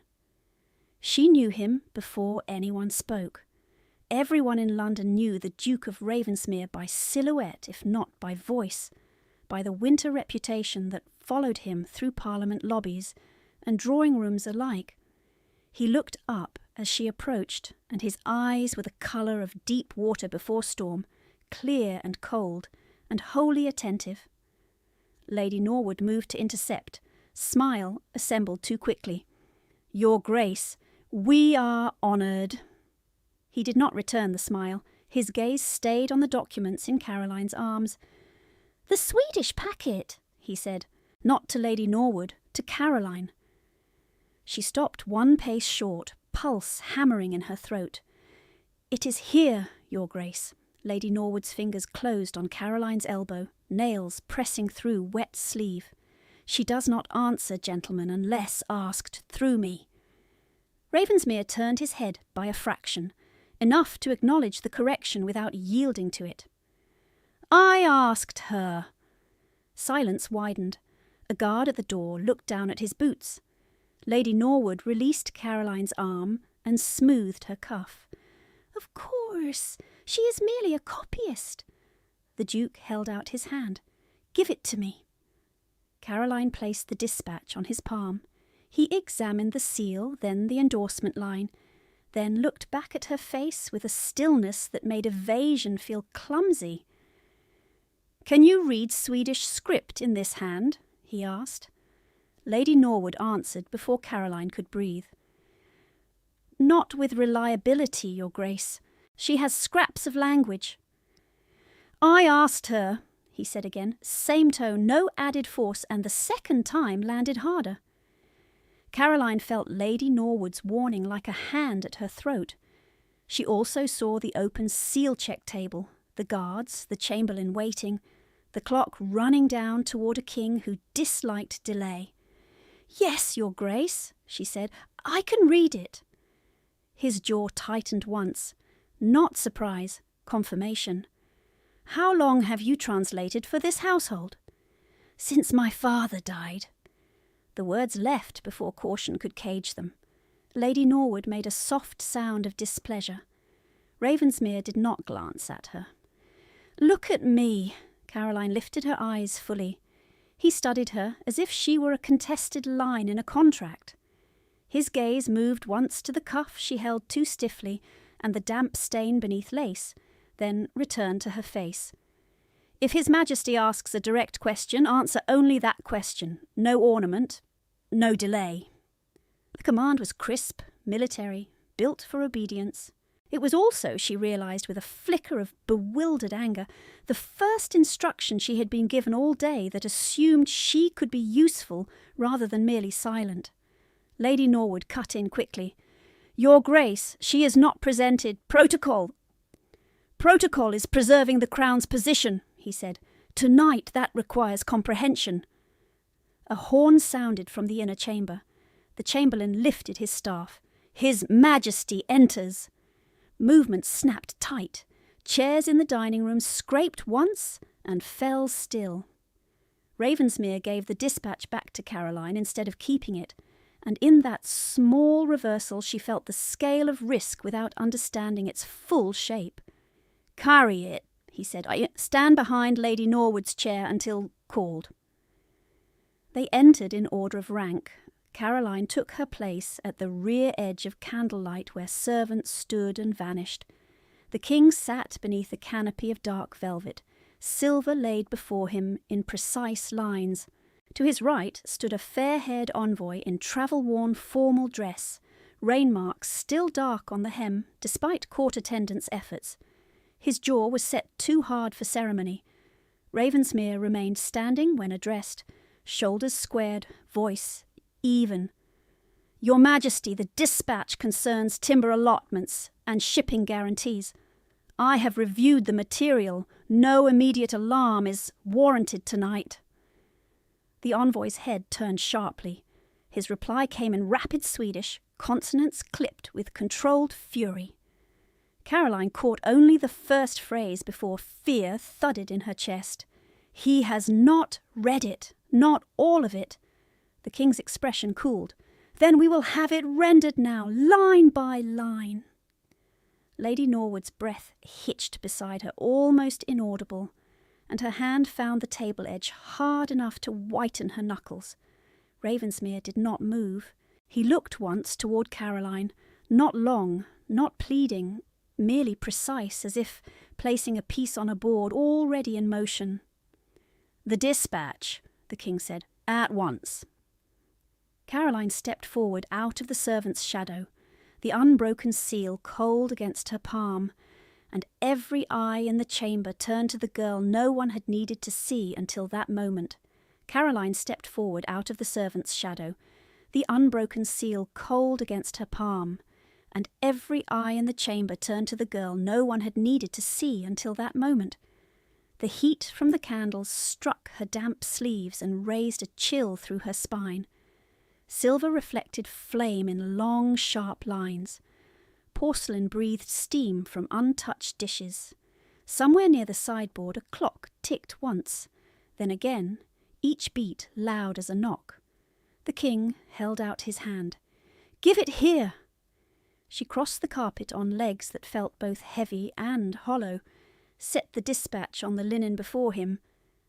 She knew him before anyone spoke. Everyone in London knew the Duke of Ravensmere by silhouette, if not by voice, by the winter reputation that followed him through Parliament lobbies and drawing rooms alike. He looked up as she approached, and his eyes were the colour of deep water before storm, clear and cold, and wholly attentive. Lady Norwood moved to intercept, smile assembled too quickly. "Your Grace, we are honoured." He did not return the smile. His gaze stayed on the documents in Caroline's arms. "The Swedish packet," he said, not to Lady Norwood, to Caroline. She stopped one pace short, pulse hammering in her throat. "It is here, Your Grace." Lady Norwood's fingers closed on Caroline's elbow, nails pressing through wet sleeve. "She does not answer, gentlemen, unless asked through me." Ravensmere turned his head by a fraction, enough to acknowledge the correction without yielding to it. "I asked her." Silence widened. A guard at the door looked down at his boots. Lady Norwood released Caroline's arm and smoothed her cuff. "Of course, she is merely a copyist." The Duke held out his hand. "Give it to me." Caroline placed the dispatch on his palm. He examined the seal, then the endorsement line, then looked back at her face with a stillness that made evasion feel clumsy. "Can you read Swedish script in this hand?" he asked. Lady Norwood answered before Caroline could breathe. "Not with reliability, Your Grace. She has scraps of language." "I asked her," he said again, same tone, no added force, and the second time landed harder. Caroline felt Lady Norwood's warning like a hand at her throat. She also saw the open seal-check table, the guards, the chamberlain waiting, the clock running down toward a king who disliked delay. "Yes, Your Grace," she said, "I can read it." His jaw tightened once, not surprise, confirmation. "How long have you translated for this household?" "Since my father died." The words left before caution could cage them. Lady Norwood made a soft sound of displeasure. Ravensmere did not glance at her. "Look at me." Caroline lifted her eyes fully. He studied her as if she were a contested line in a contract. His gaze moved once to the cuff she held too stiffly and the damp stain beneath lace, then returned to her face. "If His Majesty asks a direct question, answer only that question. No ornament, no delay." The command was crisp, military, built for obedience. It was also, she realised with a flicker of bewildered anger, the first instruction she had been given all day that assumed she could be useful rather than merely silent. Lady Norwood cut in quickly. "Your Grace, she is not presented. Protocol! Protocol is preserving the Crown's position," he said. "Tonight that requires comprehension." A horn sounded from the inner chamber. The Chamberlain lifted his staff. "His Majesty enters." Movements snapped tight. Chairs in the dining room scraped once and fell still. Ravensmere gave the dispatch back to Caroline instead of keeping it, and in that small reversal she felt the scale of risk without understanding its full shape. "Carry it," he said. "I stand behind Lady Norwood's chair until called." They entered in order of rank. Caroline took her place at the rear edge of candlelight where servants stood and vanished. The king sat beneath a canopy of dark velvet, silver laid before him in precise lines. To his right stood a fair-haired envoy in travel-worn formal dress, rain marks still dark on the hem despite court attendants' efforts. His jaw was set too hard for ceremony. Ravensmere remained standing when addressed, shoulders squared, voice even. "Your Majesty, the dispatch concerns timber allotments and shipping guarantees. I have reviewed the material. No immediate alarm is warranted tonight." The envoy's head turned sharply. His reply came in rapid Swedish, consonants clipped with controlled fury. Caroline caught only the first phrase before fear thudded in her chest. "He has not read it, not all of it." The king's expression cooled. "Then we will have it rendered now, line by line." Lady Norwood's breath hitched beside her, almost inaudible, and her hand found the table edge hard enough to whiten her knuckles. Ravensmere did not move. He looked once toward Caroline, not long, not pleading, merely precise, as if placing a piece on a board already in motion. "The dispatch," the king said, "at once." Caroline stepped forward out of the servant's shadow, the unbroken seal cold against her palm, and every eye in the chamber turned to the girl no one had needed to see until that moment. Caroline stepped forward out of the servant's shadow, the unbroken seal cold against her palm, and every eye in the chamber turned to the girl no one had needed to see until that moment. The heat from the candles struck her damp sleeves and raised a chill through her spine. Silver reflected flame in long, sharp lines. Porcelain breathed steam from untouched dishes. Somewhere near the sideboard a clock ticked once, then again, each beat loud as a knock. The king held out his hand. "Give it here!" She crossed the carpet on legs that felt both heavy and hollow, set the dispatch on the linen before him,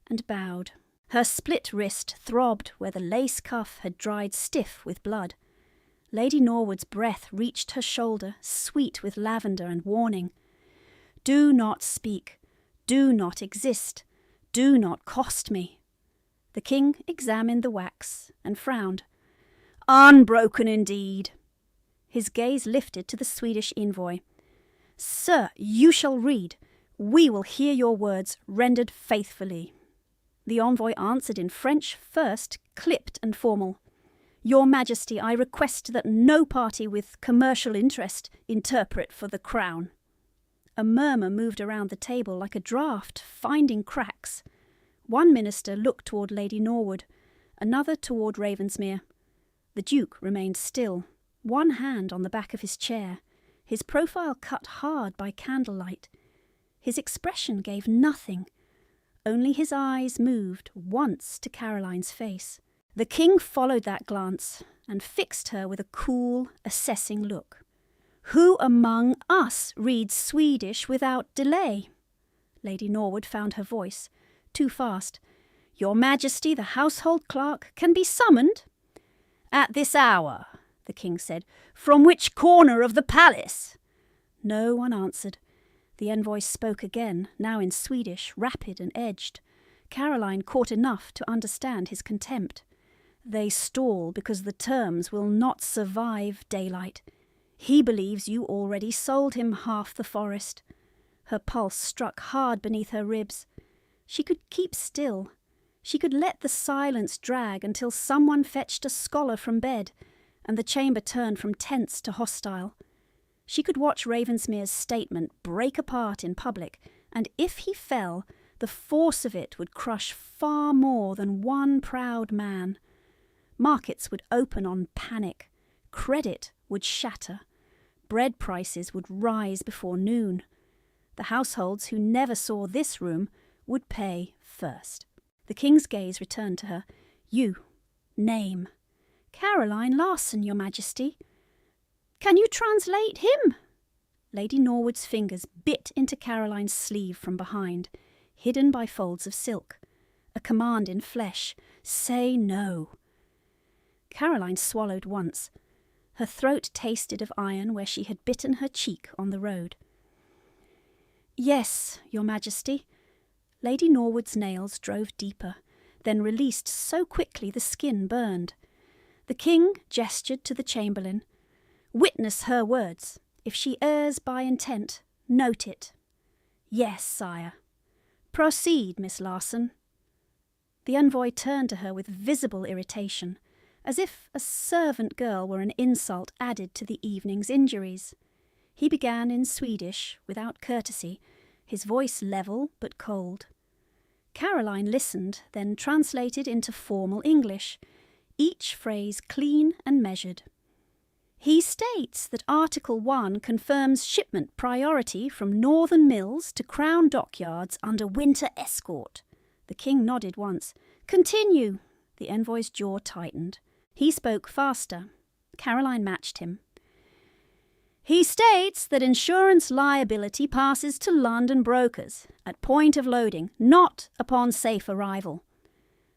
and bowed. Her split wrist throbbed where the lace cuff had dried stiff with blood. Lady Norwood's breath reached her shoulder, sweet with lavender and warning. "Do not speak. Do not exist. Do not cost me." The king examined the wax and frowned. "Unbroken indeed." His gaze lifted to the Swedish envoy. "Sir, you shall read. We will hear your words rendered faithfully." The envoy answered in French first, clipped and formal. "Your Majesty, I request that no party with commercial interest interpret for the Crown." A murmur moved around the table like a draught, finding cracks. One minister looked toward Lady Norwood, another toward Ravensmere. The Duke remained still, one hand on the back of his chair, his profile cut hard by candlelight. His expression gave nothing. Only his eyes moved once to Caroline's face. The king followed that glance and fixed her with a cool, assessing look. "Who among us reads Swedish without delay?" Lady Norwood found her voice too fast. "Your Majesty, the household clerk, can be summoned." "At this hour," the king said. "From which corner of the palace?" No one answered. The envoy spoke again, now in Swedish, rapid and edged. Caroline caught enough to understand his contempt. "They stall because the terms will not survive daylight. He believes you already sold him half the forest." Her pulse struck hard beneath her ribs. She could keep still. She could let the silence drag until someone fetched a scholar from bed, and the chamber turned from tense to hostile. She could watch Ravensmere's statement break apart in public, and if he fell, the force of it would crush far more than one proud man. Markets would open on panic. Credit would shatter. Bread prices would rise before noon. The households who never saw this room would pay first. The king's gaze returned to her. "You. Name." "Caroline Larson, Your Majesty." "Can you translate him?" Lady Norwood's fingers bit into Caroline's sleeve from behind, hidden by folds of silk. A command in flesh. "Say no." Caroline swallowed once. Her throat tasted of iron where she had bitten her cheek on the road. "Yes, Your Majesty." Lady Norwood's nails drove deeper, then released so quickly the skin burned. The king gestured to the chamberlain. "Witness her words. If she errs by intent, note it." "Yes, sire." "Proceed, Miss Larson." The envoy turned to her with visible irritation, as if a servant girl were an insult added to the evening's injuries. He began in Swedish, without courtesy, his voice level but cold. Caroline listened, then translated into formal English, each phrase clean and measured. "He states that Article 1 confirms shipment priority from Northern Mills to Crown Dockyards under winter escort." The king nodded once. "Continue." The envoy's jaw tightened. He spoke faster. Caroline matched him. "He states that insurance liability passes to London brokers at point of loading, not upon safe arrival."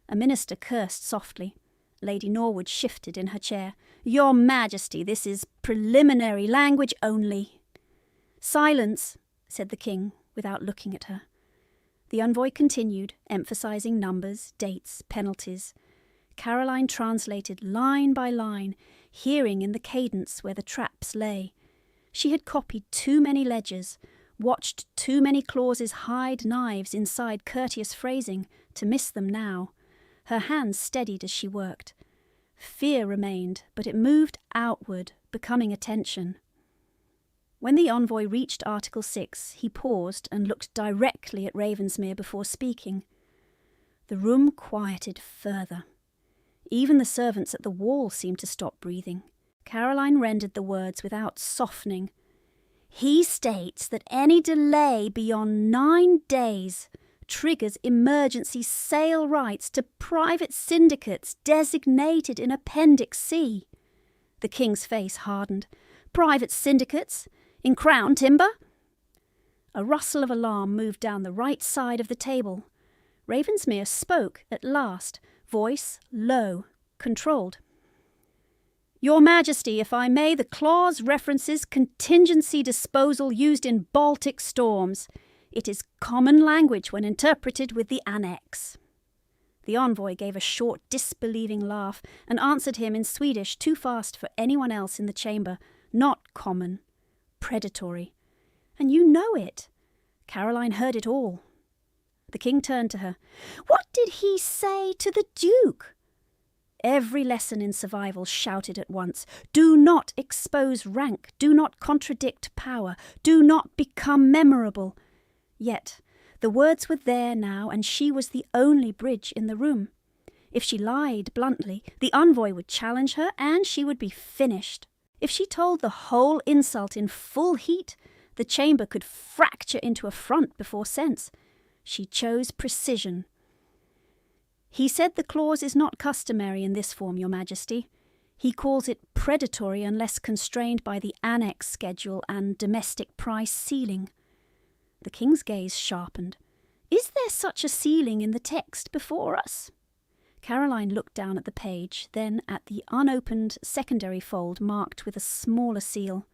A minister cursed softly. Lady Norwood shifted in her chair. "Your Majesty, this is preliminary language only." "Silence," said the king, without looking at her. The envoy continued, emphasizing numbers, dates, penalties. Caroline translated line by line, hearing in the cadence where the traps lay. She had copied too many ledgers, watched too many clauses hide knives inside courteous phrasing, to miss them now. Her hands steadied as she worked. Fear remained, but it moved outward, becoming attention. When the envoy reached Article 6, he paused and looked directly at Ravensmere before speaking. The room quieted further. Even the servants at the wall seemed to stop breathing. Caroline rendered the words without softening. "He states that any delay beyond 9 days triggers emergency sale rights to private syndicates designated in Appendix C." The king's face hardened. "Private syndicates? In Crown timber?" A rustle of alarm moved down the right side of the table. Ravensmere spoke at last, voice low, controlled. "Your Majesty, if I may, the clause references contingency disposal used in Baltic storms. It is common language when interpreted with the annex." The envoy gave a short, disbelieving laugh and answered him in Swedish too fast for anyone else in the chamber. "Not common. Predatory. And you know it." Caroline heard it all. The king turned to her. "What did he say to the Duke?" Every lesson in survival shouted at once. Do not expose rank. Do not contradict power. Do not become memorable. Yet the words were there now, and she was the only bridge in the room. If she lied bluntly, the envoy would challenge her, and she would be finished. If she told the whole insult in full heat, the The chamber could fracture into a front before sense. She chose precision. He said the clause is not customary in this form, Your Majesty. He calls it predatory unless constrained by the annex schedule and domestic price ceiling. The king's gaze sharpened. Is there such a ceiling in the text before us? Caroline looked down at the page, then at the unopened secondary fold marked with a smaller seal.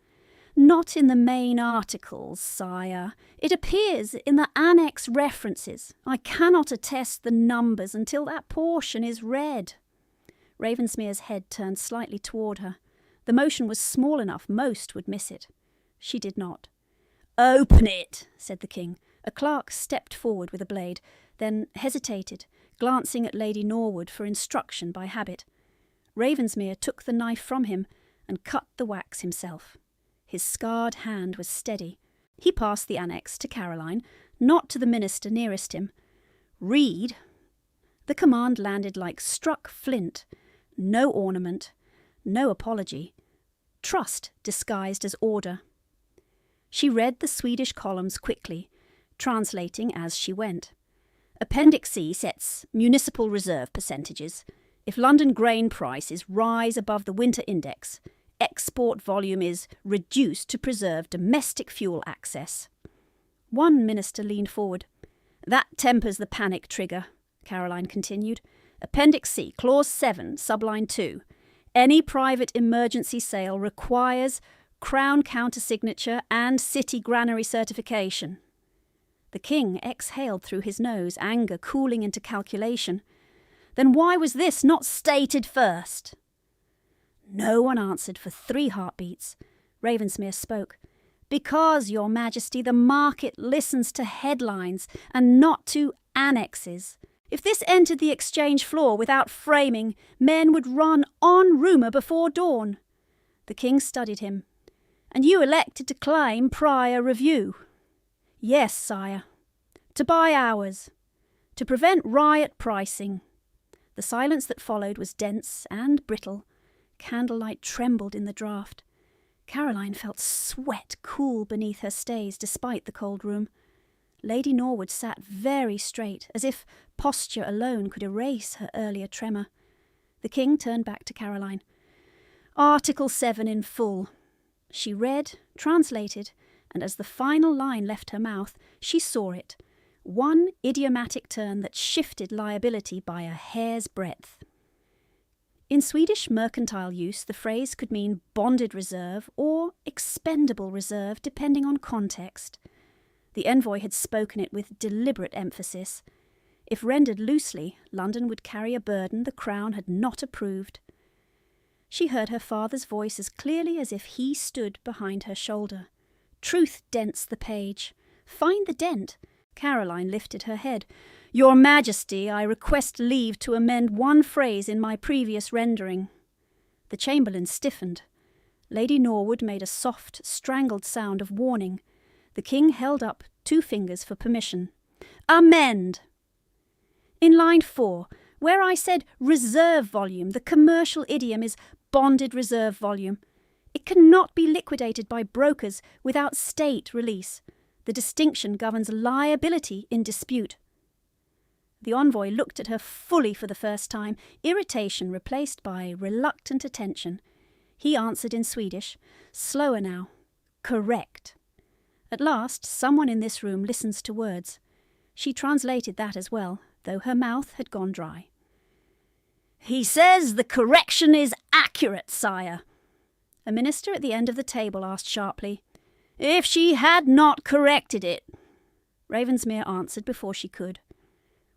Not in the main articles, sire. It appears in the annex references. I cannot attest the numbers until that portion is read. Ravensmere's head turned slightly toward her. The motion was small enough most would miss it. She did not. "Open it," said the king. A clerk stepped forward with a blade, then hesitated, glancing at Lady Norwood for instruction by habit. Ravensmere took the knife from him and cut the wax himself. His scarred hand was steady. He passed the annex to Caroline, not to the minister nearest him. "Read." The command landed like struck flint. No ornament, no apology. Trust disguised as order. She read the Swedish columns quickly, translating as she went. Appendix C sets municipal reserve percentages. If London grain prices rise above the winter index, export volume is reduced to preserve domestic fuel access. One minister leaned forward. "That tempers the panic trigger," Caroline continued. Appendix C, Clause 7, Subline 2. Any private emergency sale requires Crown countersignature and City granary certification. The king exhaled through his nose, anger cooling into calculation. Then why was this not stated first? No one answered for 3 heartbeats. Ravensmere spoke. "Because, Your Majesty, the market listens to headlines and not to annexes. If this entered the exchange floor without framing, men would run on rumour before dawn." The king studied him. "And you elected to claim prior review." "Yes, sire. To buy hours. To prevent riot pricing." The silence that followed was dense and brittle. Candlelight trembled in the draught. Caroline felt sweat cool beneath her stays despite the cold room. Lady Norwood sat very straight, as if posture alone could erase her earlier tremor. The king turned back to Caroline. "Article 7 in full." She read, translated, and as the final line left her mouth, she saw it. One idiomatic turn that shifted liability by a hair's breadth. In Swedish mercantile use, the phrase could mean bonded reserve or expendable reserve, depending on context. The envoy had spoken it with deliberate emphasis. If rendered loosely, London would carry a burden the Crown had not approved. She heard her father's voice as clearly as if he stood behind her shoulder. Truth dents the page. Find the dent. Caroline lifted her head. "Your Majesty, I request leave to amend one phrase in my previous rendering." The chamberlain stiffened. Lady Norwood made a soft, strangled sound of warning. The king held up 2 fingers for permission. "Amend!" In line 4, where I said reserve volume, the commercial idiom is bonded reserve volume. It cannot be liquidated by brokers without state release. The distinction governs liability in dispute. The envoy looked at her fully for the first time, irritation replaced by reluctant attention. He answered in Swedish, slower now. "Correct." At last, someone in this room listens to words. She translated that as well, though her mouth had gone dry. "He says the correction is accurate, sire." A minister at the end of the table asked sharply, "If she had not corrected it?" Ravensmere answered before she could.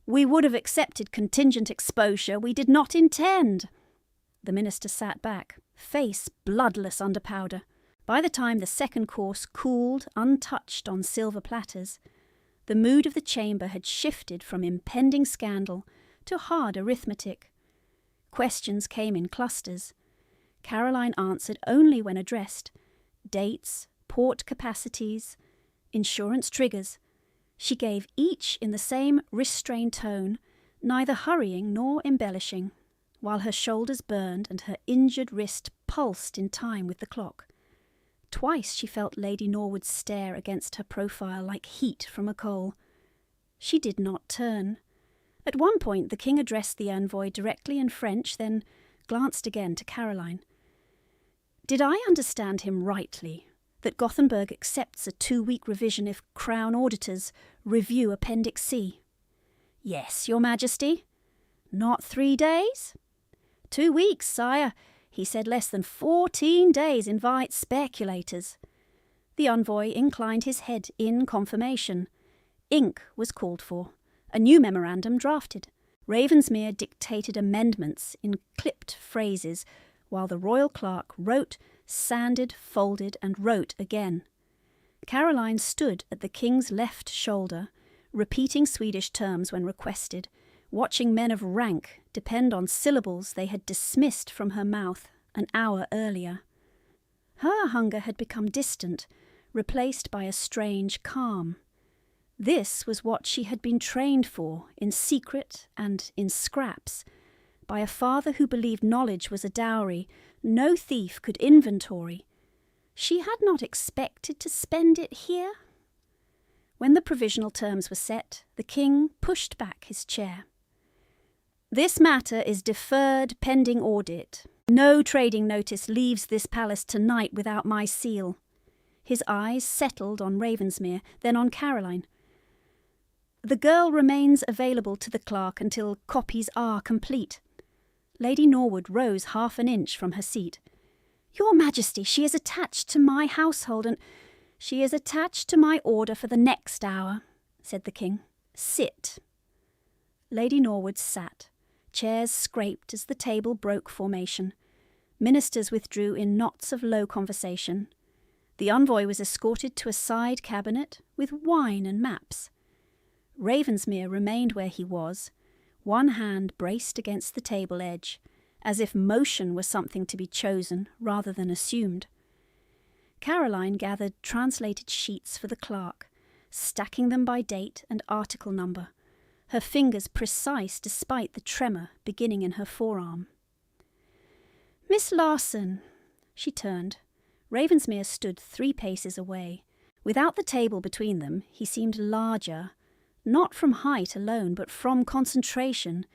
"We would have accepted contingent exposure. We did not intend." The minister sat back, face bloodless under powder. By the time the second course cooled, untouched on silver platters, the mood of the chamber had shifted from impending scandal to hard arithmetic. Questions came in clusters. Caroline answered only when addressed. Dates, port capacities, insurance triggers. She gave each in the same restrained tone, neither hurrying nor embellishing, while her shoulders burned and her injured wrist pulsed in time with the clock. Twice she felt Lady Norwood's stare against her profile like heat from a coal. She did not turn. At one point the king addressed the envoy directly in French, then glanced again to Caroline. "Did I understand him rightly, that Gothenburg accepts a 2-week revision if Crown auditors review Appendix C?" "Yes, Your Majesty." "Not 3 days?" "2 weeks, sire. He said less than 14 days invite speculators." The envoy inclined his head in confirmation. Ink was called for. A new memorandum drafted. Ravensmere dictated amendments in clipped phrases, while the royal clerk wrote, sanded, folded, and wrote again. Caroline stood at the king's left shoulder, repeating Swedish terms when requested, watching men of rank depend on syllables they had dismissed from her mouth an hour earlier. Her hunger had become distant, replaced by a strange calm. This was what she had been trained for, in secret and in scraps, by a father who believed knowledge was a dowry no thief could inventory. She had not expected to spend it here. When the provisional terms were set, the king pushed back his chair. "This matter is deferred pending audit. No trading notice leaves this palace tonight without my seal." His eyes settled on Ravensmere, then on Caroline. "The girl remains available to the clerk until copies are complete." Lady Norwood rose half an inch from her seat. "Your Majesty, she is attached to my household, and—" "She is attached to my order for the next hour," said the king. "Sit." Lady Norwood sat. Chairs scraped as the table broke formation. Ministers withdrew in knots of low conversation. The envoy was escorted to a side cabinet with wine and maps. Ravensmere remained where he was, one hand braced against the table edge, as if motion were something to be chosen rather than assumed. Caroline gathered translated sheets for the clerk, stacking them by date and article number, her fingers precise despite the tremor beginning in her forearm. "Miss Larson," she turned. Ravensmere stood 3 paces away. Without the table between them, he seemed larger, not from height alone, but from concentration,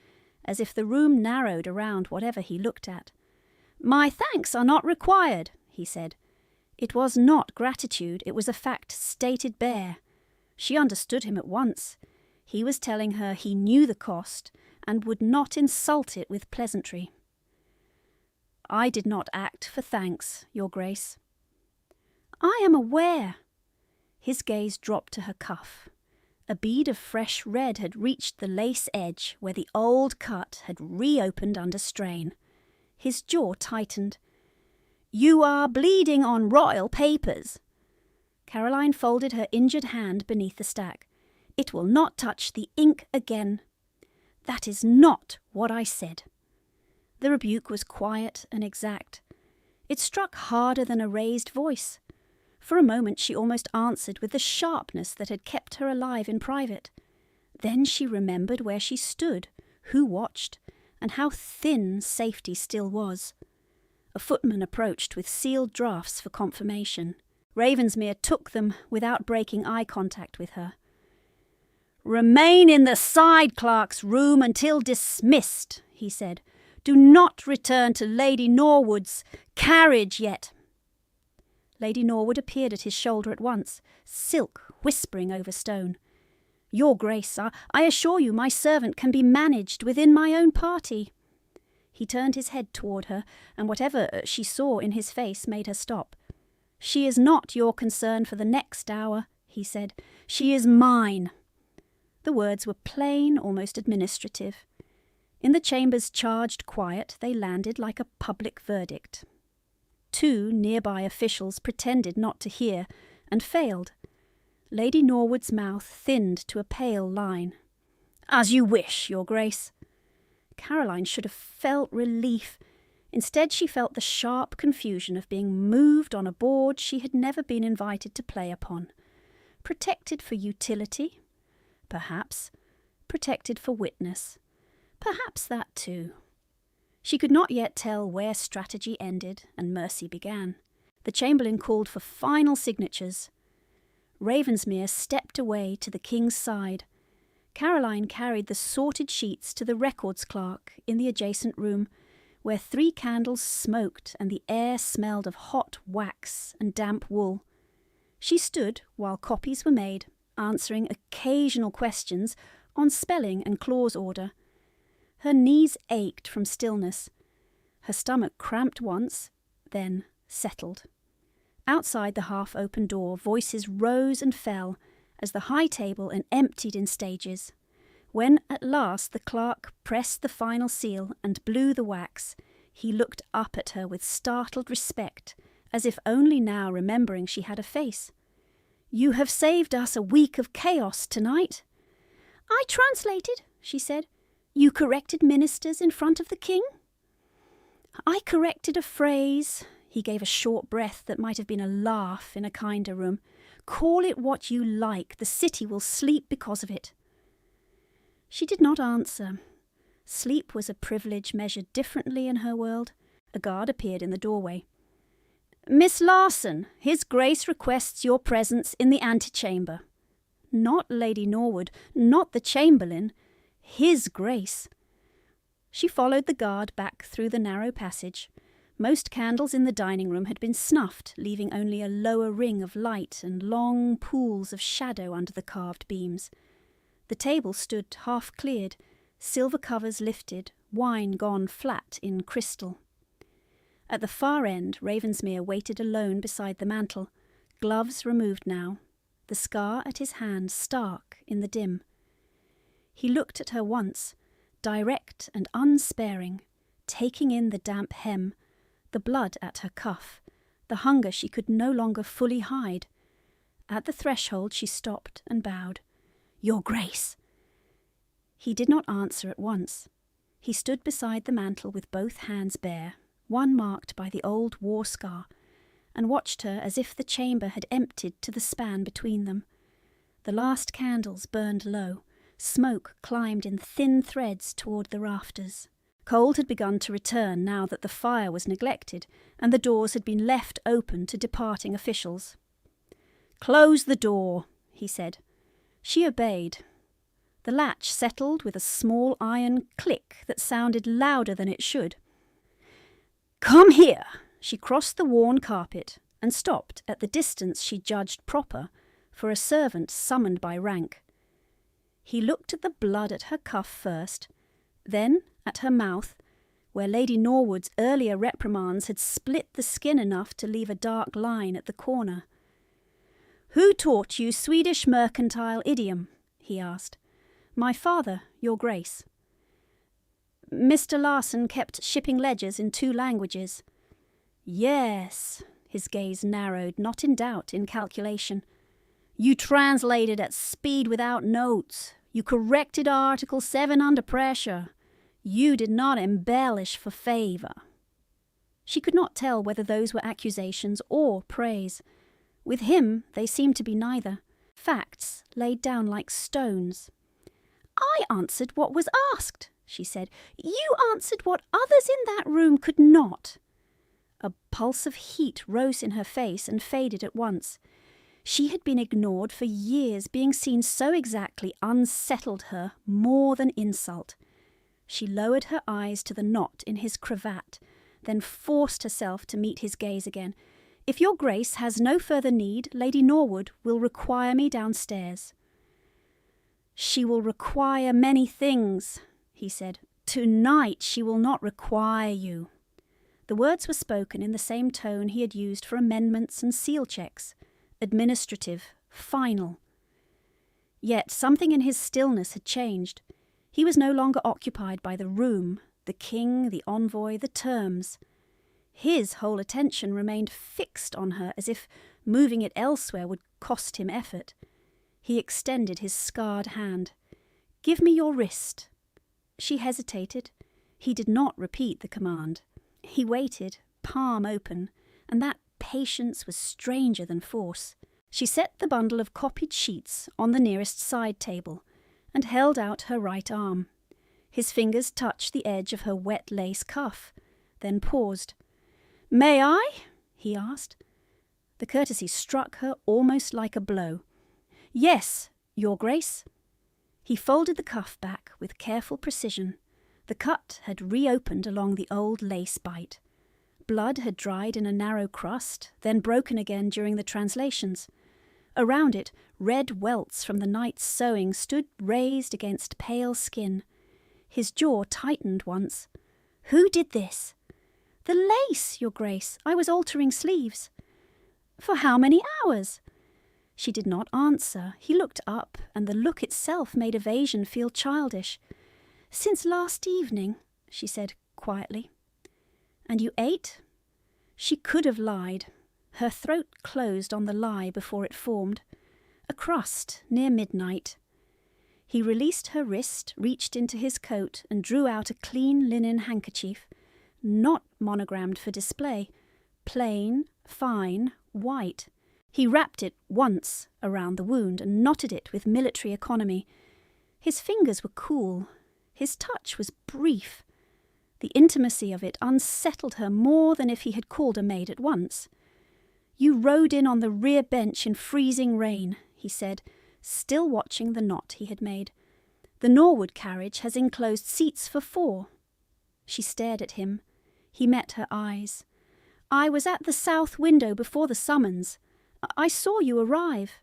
as if the room narrowed around whatever he looked at. "My thanks are not required," he said. It was not gratitude, it was a fact stated bare. She understood him at once. He was telling her he knew the cost and would not insult it with pleasantry. "I did not act for thanks, Your Grace." "I am aware." His gaze dropped to her cuff. A bead of fresh red had reached the lace edge where the old cut had reopened under strain. His jaw tightened. "You are bleeding on royal papers." Caroline folded her injured hand beneath the stack. "It will not touch the ink again." "That is not what I said." The rebuke was quiet and exact. It struck harder than a raised voice. For a moment she almost answered with the sharpness that had kept her alive in private. Then she remembered where she stood, who watched, and how thin safety still was. A footman approached with sealed drafts for confirmation. Ravensmere took them without breaking eye contact with her. "Remain in the side clerk's room until dismissed," he said. "Do not return to Lady Norwood's carriage yet." Lady Norwood appeared at his shoulder at once, silk whispering over stone. "Your Grace, I assure you my servant can be managed within my own party." He turned his head toward her, and whatever she saw in his face made her stop. "She is not your concern for the next hour," he said. "She is mine." The words were plain, almost administrative. In the chamber's charged quiet, they landed like a public verdict. 2 nearby officials pretended not to hear, and failed. Lady Norwood's mouth thinned to a pale line. "As you wish, Your Grace." Caroline should have felt relief. Instead, she felt the sharp confusion of being moved on a board she had never been invited to play upon. Protected for utility? Perhaps. Protected for witness? Perhaps that too. She could not yet tell where strategy ended and mercy began. The Chamberlain called for final signatures. Ravensmere stepped away to the king's side. Caroline carried the sorted sheets to the records clerk in the adjacent room, where 3 candles smoked and the air smelled of hot wax and damp wool. She stood while copies were made, answering occasional questions on spelling and clause order. Her knees ached from stillness. Her stomach cramped once, then settled. Outside the half-open door, voices rose and fell as the high table and emptied in stages. When at last the clerk pressed the final seal and blew the wax, he looked up at her with startled respect, as if only now remembering she had a face. "You have saved us a week of chaos tonight." "I translated," she said. "You corrected ministers in front of the king?" "I corrected a phrase." He gave a short breath that might have been a laugh in a kinder room. "Call it what you like. The city will sleep because of it." She did not answer. Sleep was a privilege measured differently in her world. A guard appeared in the doorway. "Miss Larson, His Grace requests your presence in the antechamber." Not Lady Norwood, not the Chamberlain. His Grace. She followed the guard back through the narrow passage. Most candles in the dining room had been snuffed, leaving only a lower ring of light and long pools of shadow under the carved beams. The table stood half cleared, silver covers lifted, wine gone flat in crystal. At the far end, Ravensmere waited alone beside the mantel, gloves removed now, the scar at his hand stark in the dim. He looked at her once, direct and unsparing, taking in the damp hem, the blood at her cuff, the hunger she could no longer fully hide. At the threshold she stopped and bowed. "Your Grace!" He did not answer at once. He stood beside the mantel with both hands bare, one marked by the old war scar, and watched her as if the chamber had emptied to the span between them. The last candles burned low. Smoke climbed in thin threads toward the rafters. Cold had begun to return now that the fire was neglected, and the doors had been left open to departing officials. "Close the door," he said. She obeyed. The latch settled with a small iron click that sounded louder than it should. "Come here!" She crossed the worn carpet and stopped at the distance she judged proper for a servant summoned by rank. He looked at the blood at her cuff first, then at her mouth, where Lady Norwood's earlier reprimands had split the skin enough to leave a dark line at the corner. "Who taught you Swedish mercantile idiom?" he asked. "My father, Your Grace." "Mr. Larson kept shipping ledgers in 2 languages." "Yes." His gaze narrowed, not in doubt, in calculation. "You translated at speed without notes. You corrected Article 7 under pressure. You did not embellish for favour." She could not tell whether those were accusations or praise. With him they seemed to be neither. Facts laid down like stones. "I answered what was asked," she said. "You answered what others in that room could not." A pulse of heat rose in her face and faded at once. She had been ignored for years. Being seen so exactly unsettled her more than insult. She lowered her eyes to the knot in his cravat, then forced herself to meet his gaze again. "If your Grace has no further need, Lady Norwood will require me downstairs." "She will require many things," he said. "Tonight she will not require you." The words were spoken in the same tone he had used for amendments and seal checks. Administrative, final. Yet something in his stillness had changed. He was no longer occupied by the room, the king, the envoy, the terms. His whole attention remained fixed on her, as if moving it elsewhere would cost him effort. He extended his scarred hand. "Give me your wrist." She hesitated. He did not repeat the command. He waited, palm open, and that patience was stranger than force. She set the bundle of copied sheets on the nearest side table and held out her right arm. His fingers touched the edge of her wet lace cuff, then paused. "May I?" he asked. The courtesy struck her almost like a blow. "Yes, Your Grace." He folded the cuff back with careful precision. The cut had reopened along the old lace bite. Blood had dried in a narrow crust, then broken again during the translations. Around it, red welts from the night's sewing stood raised against pale skin. His jaw tightened once. "Who did this?" "The lace, Your Grace. I was altering sleeves." "For how many hours?" She did not answer. He looked up, and the look itself made evasion feel childish. "Since last evening," she said quietly. "And you ate?" She could have lied. Her throat closed on the lie before it formed. A crust near midnight. He released her wrist, reached into his coat, and drew out a clean linen handkerchief, not monogrammed for display, plain, fine, white. He wrapped it once around the wound and knotted it with military economy. His fingers were cool. His touch was brief. The intimacy of it unsettled her more than if he had called a maid at once. "You rode in on the rear bench in freezing rain," he said, still watching the knot he had made. "The Norwood carriage has enclosed seats for 4. She stared at him. He met her eyes. "I was at the south window before the summons. I saw you arrive."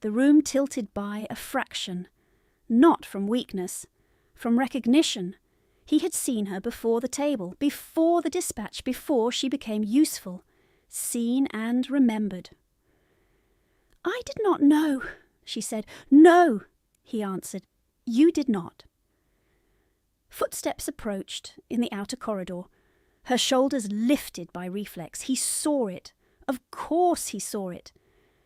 The room tilted by a fraction, not from weakness, from recognition. He had seen her before the table, before the dispatch, before she became useful, seen and remembered. "I did not know," she said. "No," he answered. "You did not." Footsteps approached in the outer corridor. Her shoulders lifted by reflex. He saw it. Of course he saw it.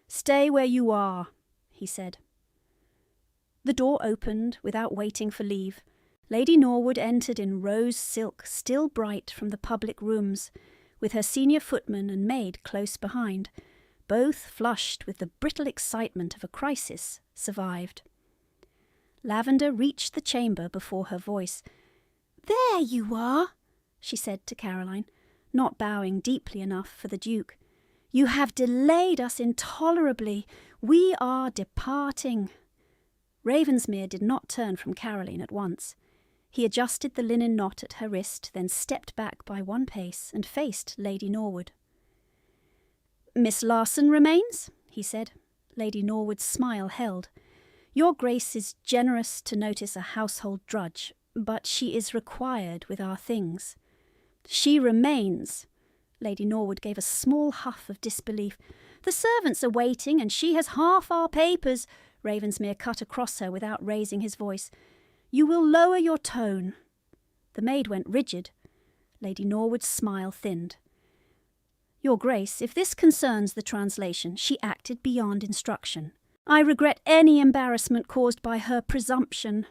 "Stay where you are," he said. The door opened without waiting for leave. Lady Norwood entered in rose silk, still bright from the public rooms, with her senior footman and maid close behind. Both, flushed with the brittle excitement of a crisis, survived. Lavender reached the chamber before her voice. "There you are," she said to Caroline, not bowing deeply enough for the Duke. "You have delayed us intolerably. We are departing." Ravensmere did not turn from Caroline at once. He adjusted the linen knot at her wrist, then stepped back by one pace and faced Lady Norwood. "Miss Larson remains?" he said. Lady Norwood's smile held. "Your Grace is generous to notice a household drudge, but she is required with our things." "She remains." Lady Norwood gave a small huff of disbelief. "The servants are waiting, and she has half our papers." Ravensmere cut across her without raising his voice. "You will lower your tone." The maid went rigid. Lady Norwood's smile thinned. "Your Grace, if this concerns the translation, she acted beyond instruction. I regret any embarrassment caused by her presumption."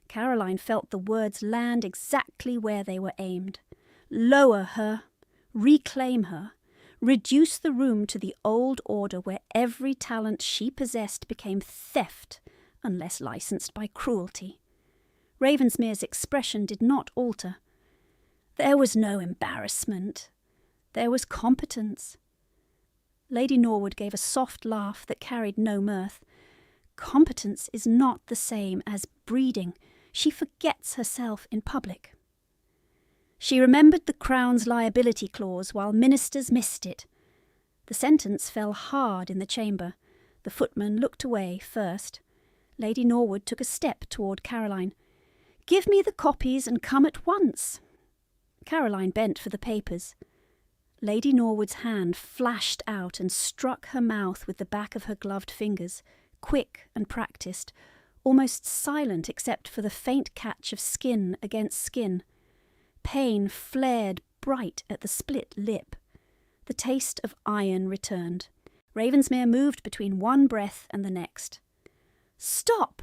Caroline felt the words land exactly where they were aimed. Lower her. Reclaim her. Reduce the room to the old order where every talent she possessed became theft, unless licensed by cruelty. Ravensmere's expression did not alter. There was no embarrassment. There was competence. Lady Norwood gave a soft laugh that carried no mirth. Competence is not the same as breeding. She forgets herself in public. She remembered the Crown's liability clause while ministers missed it. The sentence fell hard in the chamber. The footman looked away first. Lady Norwood took a step toward Caroline. "Give me the copies and come at once." Caroline bent for the papers. Lady Norwood's hand flashed out and struck her mouth with the back of her gloved fingers, quick and practised, almost silent except for the faint catch of skin against skin. Pain flared bright at the split lip. The taste of iron returned. Ravensmere moved between one breath and the next. "Stop!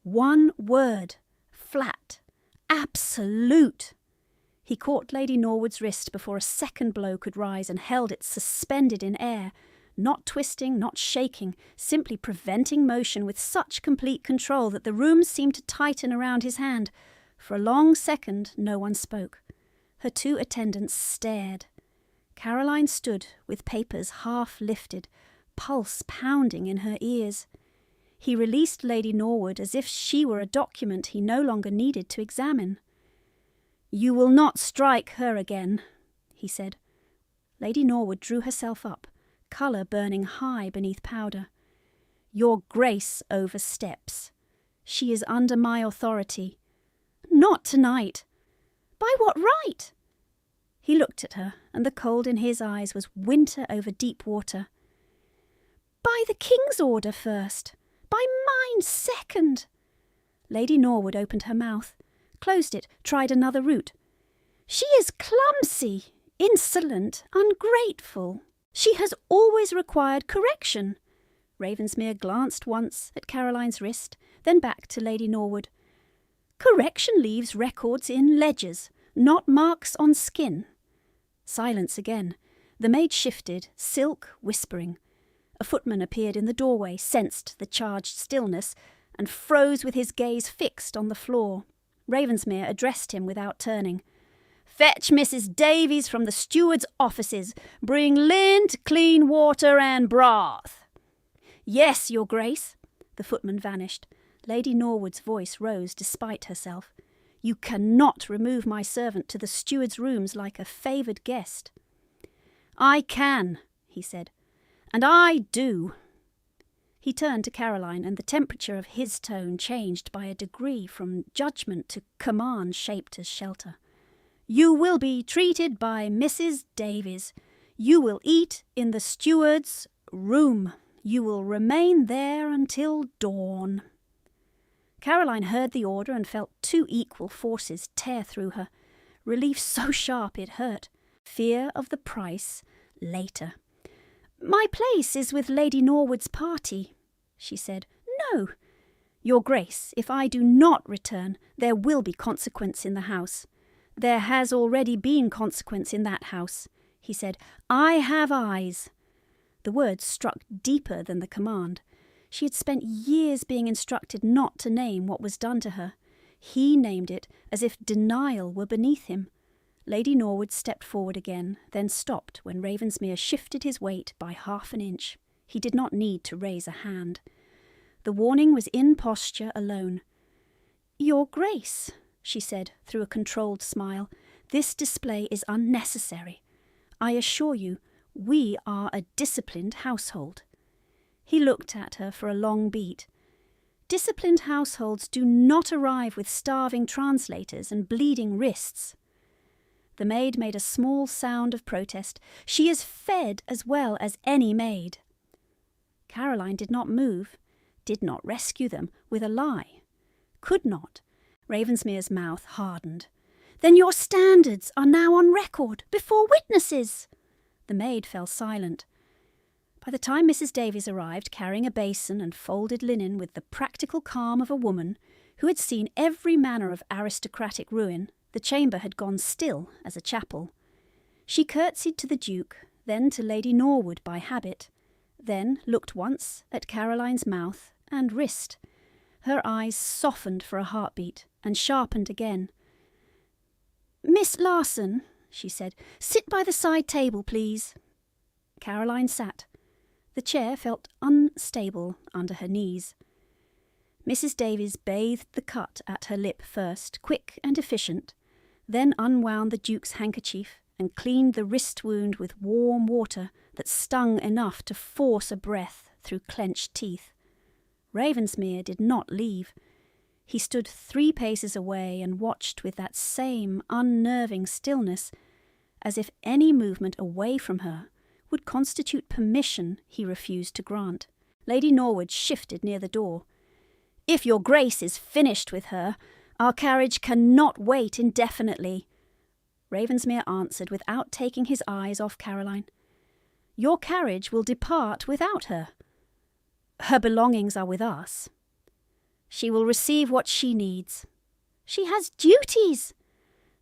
One word. Flat. Absolute." He caught Lady Norwood's wrist before a second blow could rise and held it suspended in air, not twisting, not shaking, simply preventing motion with such complete control that the room seemed to tighten around his hand. For a long second no one spoke. Her two attendants stared. Caroline stood with papers half lifted, pulse pounding in her ears. He released Lady Norwood as if she were a document he no longer needed to examine. "You will not strike her again," he said. Lady Norwood drew herself up, colour burning high beneath powder. "Your Grace oversteps. She is under my authority." "Not tonight." "By what right?" He looked at her, and the cold in his eyes was winter over deep water. "By the King's order first. By mine second." Lady Norwood opened her mouth, closed it, tried another route. "She is clumsy, insolent, ungrateful. She has always required correction." Ravensmere glanced once at Caroline's wrist, then back to Lady Norwood. "Correction leaves records in ledgers, not marks on skin." Silence again. The maid shifted, silk whispering. A footman appeared in the doorway, sensed the charged stillness, and froze with his gaze fixed on the floor. Ravensmere addressed him without turning. "Fetch Mrs. Davies from the steward's offices. Bring lint, clean water, and broth." "Yes, your Grace." The footman vanished. Lady Norwood's voice rose despite herself. "You cannot remove my servant to the steward's rooms like a favoured guest." "I can," he said, "and I do." He turned to Caroline, and the temperature of his tone changed by a degree from judgment to command shaped as shelter. "You will be treated by Mrs. Davies. You will eat in the steward's room. You will remain there until dawn." Caroline heard the order and felt two equal forces tear through her. Relief so sharp it hurt. Fear of the price later. "My place is with Lady Norwood's party," she said. "No." "Your Grace, if I do not return, there will be consequence in the house." "There has already been consequence in that house," he said. "I have eyes." The words struck deeper than the command. She had spent years being instructed not to name what was done to her. He named it as if denial were beneath him. Lady Norwood stepped forward again, then stopped when Ravensmere shifted his weight by half an inch. He did not need to raise a hand. The warning was in posture alone. "Your Grace," she said through a controlled smile, "this display is unnecessary. I assure you, we are a disciplined household." He looked at her for a long beat. Disciplined households do not arrive with starving translators and bleeding wrists. The maid made a small sound of protest. "She is fed as well as any maid." Caroline did not move, did not rescue them with a lie. Could not. Ravensmere's mouth hardened. "Then your standards are now on record, before witnesses." The maid fell silent. By the time Mrs. Davies arrived, carrying a basin and folded linen with the practical calm of a woman who had seen every manner of aristocratic ruin, the chamber had gone still as a chapel. She curtsied to the Duke, then to Lady Norwood by habit, then looked once at Caroline's mouth and wrist. Her eyes softened for a heartbeat and sharpened again. "Miss Larson," she said, "sit by the side table, please." Caroline sat. The chair felt unstable under her knees. Mrs. Davies bathed the cut at her lip first, quick and efficient, then unwound the Duke's handkerchief and cleaned the wrist wound with warm water that stung enough to force a breath through clenched teeth. Ravensmere did not leave. He stood 3 paces away and watched with that same unnerving stillness, as if any movement away from her would constitute permission he refused to grant. Lady Norwood shifted near the door. "If your Grace is finished with her, our carriage cannot wait indefinitely." Ravensmere answered without taking his eyes off Caroline. "Your carriage will depart without her. Her belongings are with us. She will receive what she needs." "She has duties."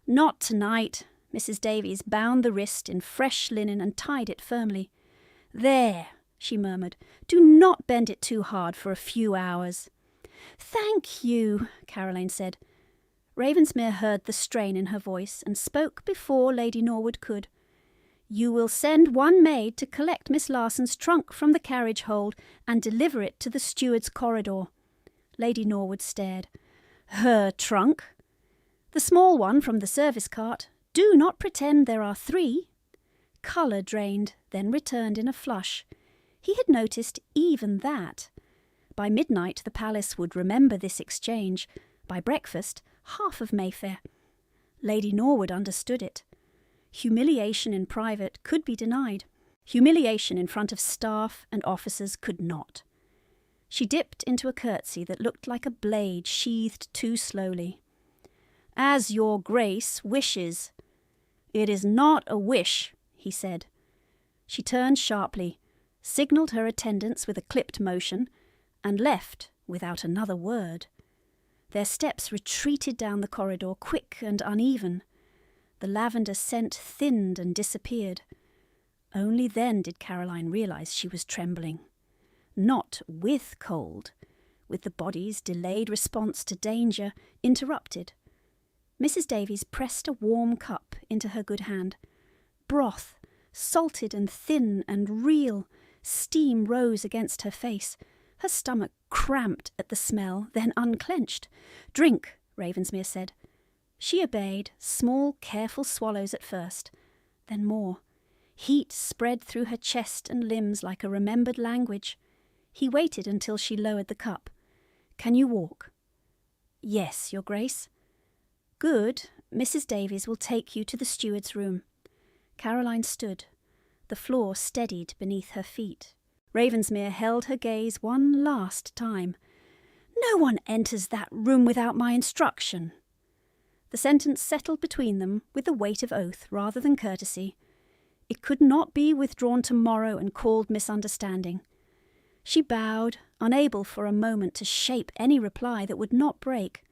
"Not tonight." Mrs. Davies bound the wrist in fresh linen and tied it firmly. "There," she murmured. "Do not bend it too hard for a few hours." "Thank you," Caroline said. Ravensmere heard the strain in her voice and spoke before Lady Norwood could. You will send one maid to collect Miss Larson's trunk from the carriage hold and deliver it to the steward's corridor." Lady Norwood stared. "Her trunk?" "The small one from the service cart. Do not pretend there are 3. Colour drained, then returned in a flush. He had noticed even that. By midnight the palace would remember this exchange. By breakfast, half of Mayfair. Lady Norwood understood it. Humiliation in private could be denied. Humiliation in front of staff and officers could not. She dipped into a curtsy that looked like a blade sheathed too slowly. "As your Grace wishes." "It is not a wish," he said. She turned sharply, signalled her attendants with a clipped motion, and left without another word. Their steps retreated down the corridor, quick and uneven. The lavender scent thinned and disappeared. Only then did Caroline realise she was trembling. Not with cold, with the body's delayed response to danger interrupted. Mrs. Davies pressed a warm cup into her good hand. Broth, salted and thin and real, steam rose against her face. Her stomach cramped at the smell, then unclenched. "Drink," Ravensmere said. She obeyed, small, careful swallows at first, then more. Heat spread through her chest and limbs like a remembered language. He waited until she lowered the cup. "Can you walk?" "Yes, Your Grace." "Good. Mrs. Davies will take you to the steward's room." Caroline stood. The floor steadied beneath her feet. Ravensmere held her gaze one last time. "No one enters that room without my instruction." The sentence settled between them with the weight of oath rather than courtesy. It could not be withdrawn tomorrow and called misunderstanding. She bowed, unable for a moment to shape any reply that would not break.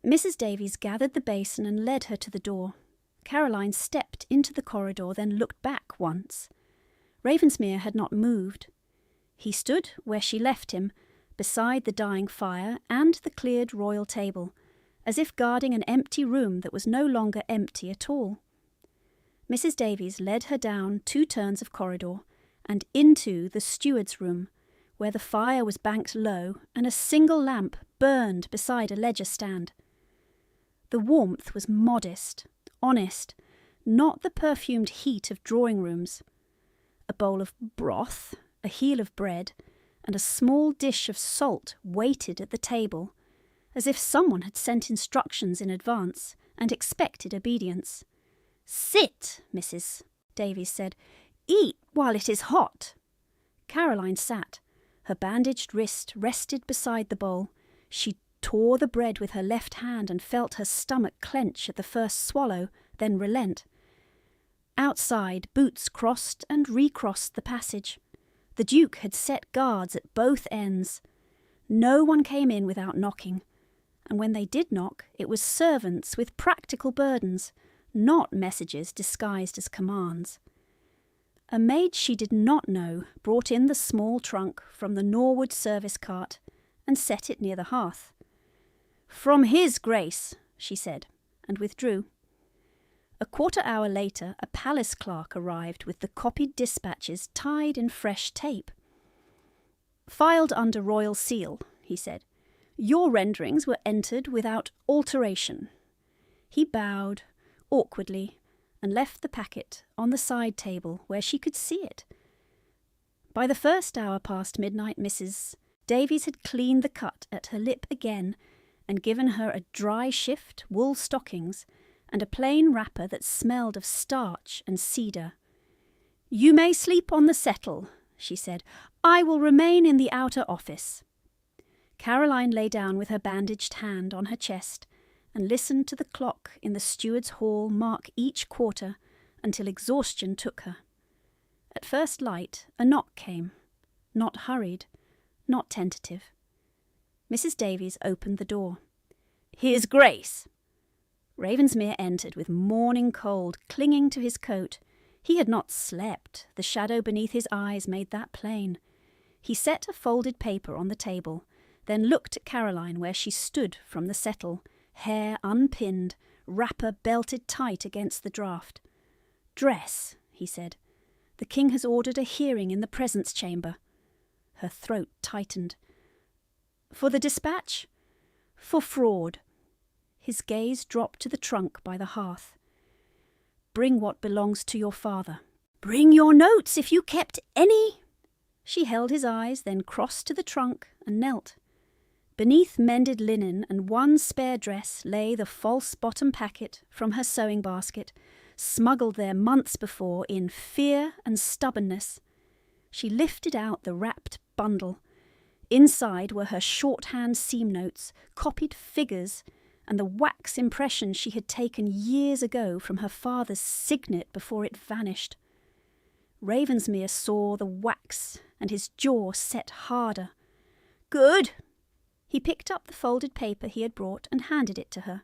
Mrs. Davies gathered the basin and led her to the door. Caroline stepped into the corridor, then looked back once. Ravensmere had not moved. He stood where she left him, beside the dying fire and the cleared royal table, as if guarding an empty room that was no longer empty at all. Mrs. Davies led her down 2 turns of corridor and into the steward's room, where the fire was banked low and a single lamp burned beside a ledger stand. The warmth was modest, honest, not the perfumed heat of drawing rooms. A bowl of broth, a heel of bread, and a small dish of salt waited at the table, as if someone had sent instructions in advance and expected obedience. "Sit, Mrs." Davies said. "Eat while it is hot." Caroline sat. Her bandaged wrist rested beside the bowl. She tore the bread with her left hand and felt her stomach clench at the first swallow, then relent. Outside, boots crossed and recrossed the passage. The Duke had set guards at both ends. No one came in without knocking, and when they did knock, it was servants with practical burdens, not messages disguised as commands. A maid she did not know brought in the small trunk from the Norwood service cart and set it near the hearth. "From His Grace," she said, and withdrew. A quarter-hour later, a palace clerk arrived with the copied dispatches tied in fresh tape. "Filed under royal seal," he said. "Your renderings were entered without alteration." He bowed, awkwardly, and left the packet on the side table where she could see it. By the first hour past midnight, Mrs. Davies had cleaned the cut at her lip again and given her a dry shift, wool stockings, and a plain wrapper that smelled of starch and cedar. "You may sleep on the settle," she said. "I will remain in the outer office." Caroline lay down with her bandaged hand on her chest and listened to the clock in the steward's hall mark each quarter until exhaustion took her. At first light, a knock came, not hurried, not tentative. Mrs. Davies opened the door. "His Grace." Ravensmere entered with morning cold clinging to his coat. He had not slept. The shadow beneath his eyes made that plain. He set a folded paper on the table, then looked at Caroline where she stood from the settle, hair unpinned, wrapper belted tight against the draught. "Dress," he said. "The king has ordered a hearing in the presence chamber." Her throat tightened. "For the dispatch?" "For fraud." His gaze dropped to the trunk by the hearth. "Bring what belongs to your father." "Bring your notes if you kept any." She held his eyes, then crossed to the trunk and knelt. Beneath mended linen and one spare dress lay the false bottom packet from her sewing basket, smuggled there months before in fear and stubbornness. She lifted out the wrapped bundle. Inside were her shorthand seam notes, copied figures, and the wax impression she had taken years ago from her father's signet before it vanished. Ravensmere saw the wax, and his jaw set harder. "Good!" He picked up the folded paper he had brought and handed it to her.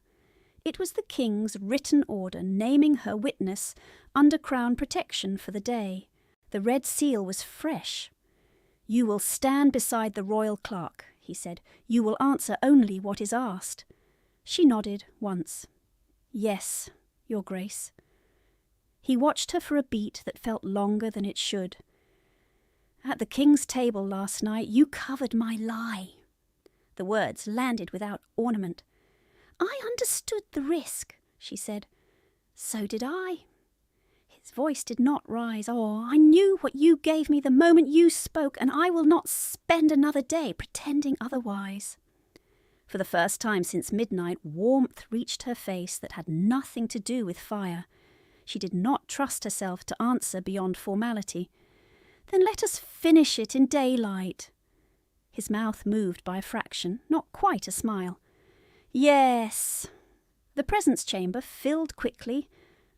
It was the king's written order naming her witness under Crown protection for the day. The red seal was fresh. "You will stand beside the royal clerk," he said. "You will answer only what is asked." She nodded once. "Yes, Your Grace." He watched her for a beat that felt longer than it should. "At the king's table last night you covered my lie." The words landed without ornament. "I understood the risk," she said. "So did I." His voice did not rise. "Oh, I knew what you gave me the moment you spoke, and I will not spend another day pretending otherwise." For the first time since midnight, warmth reached her face that had nothing to do with fire. She did not trust herself to answer beyond formality. "Then let us finish it in daylight." His mouth moved by a fraction, not quite a smile. "Yes." The presence chamber filled quickly,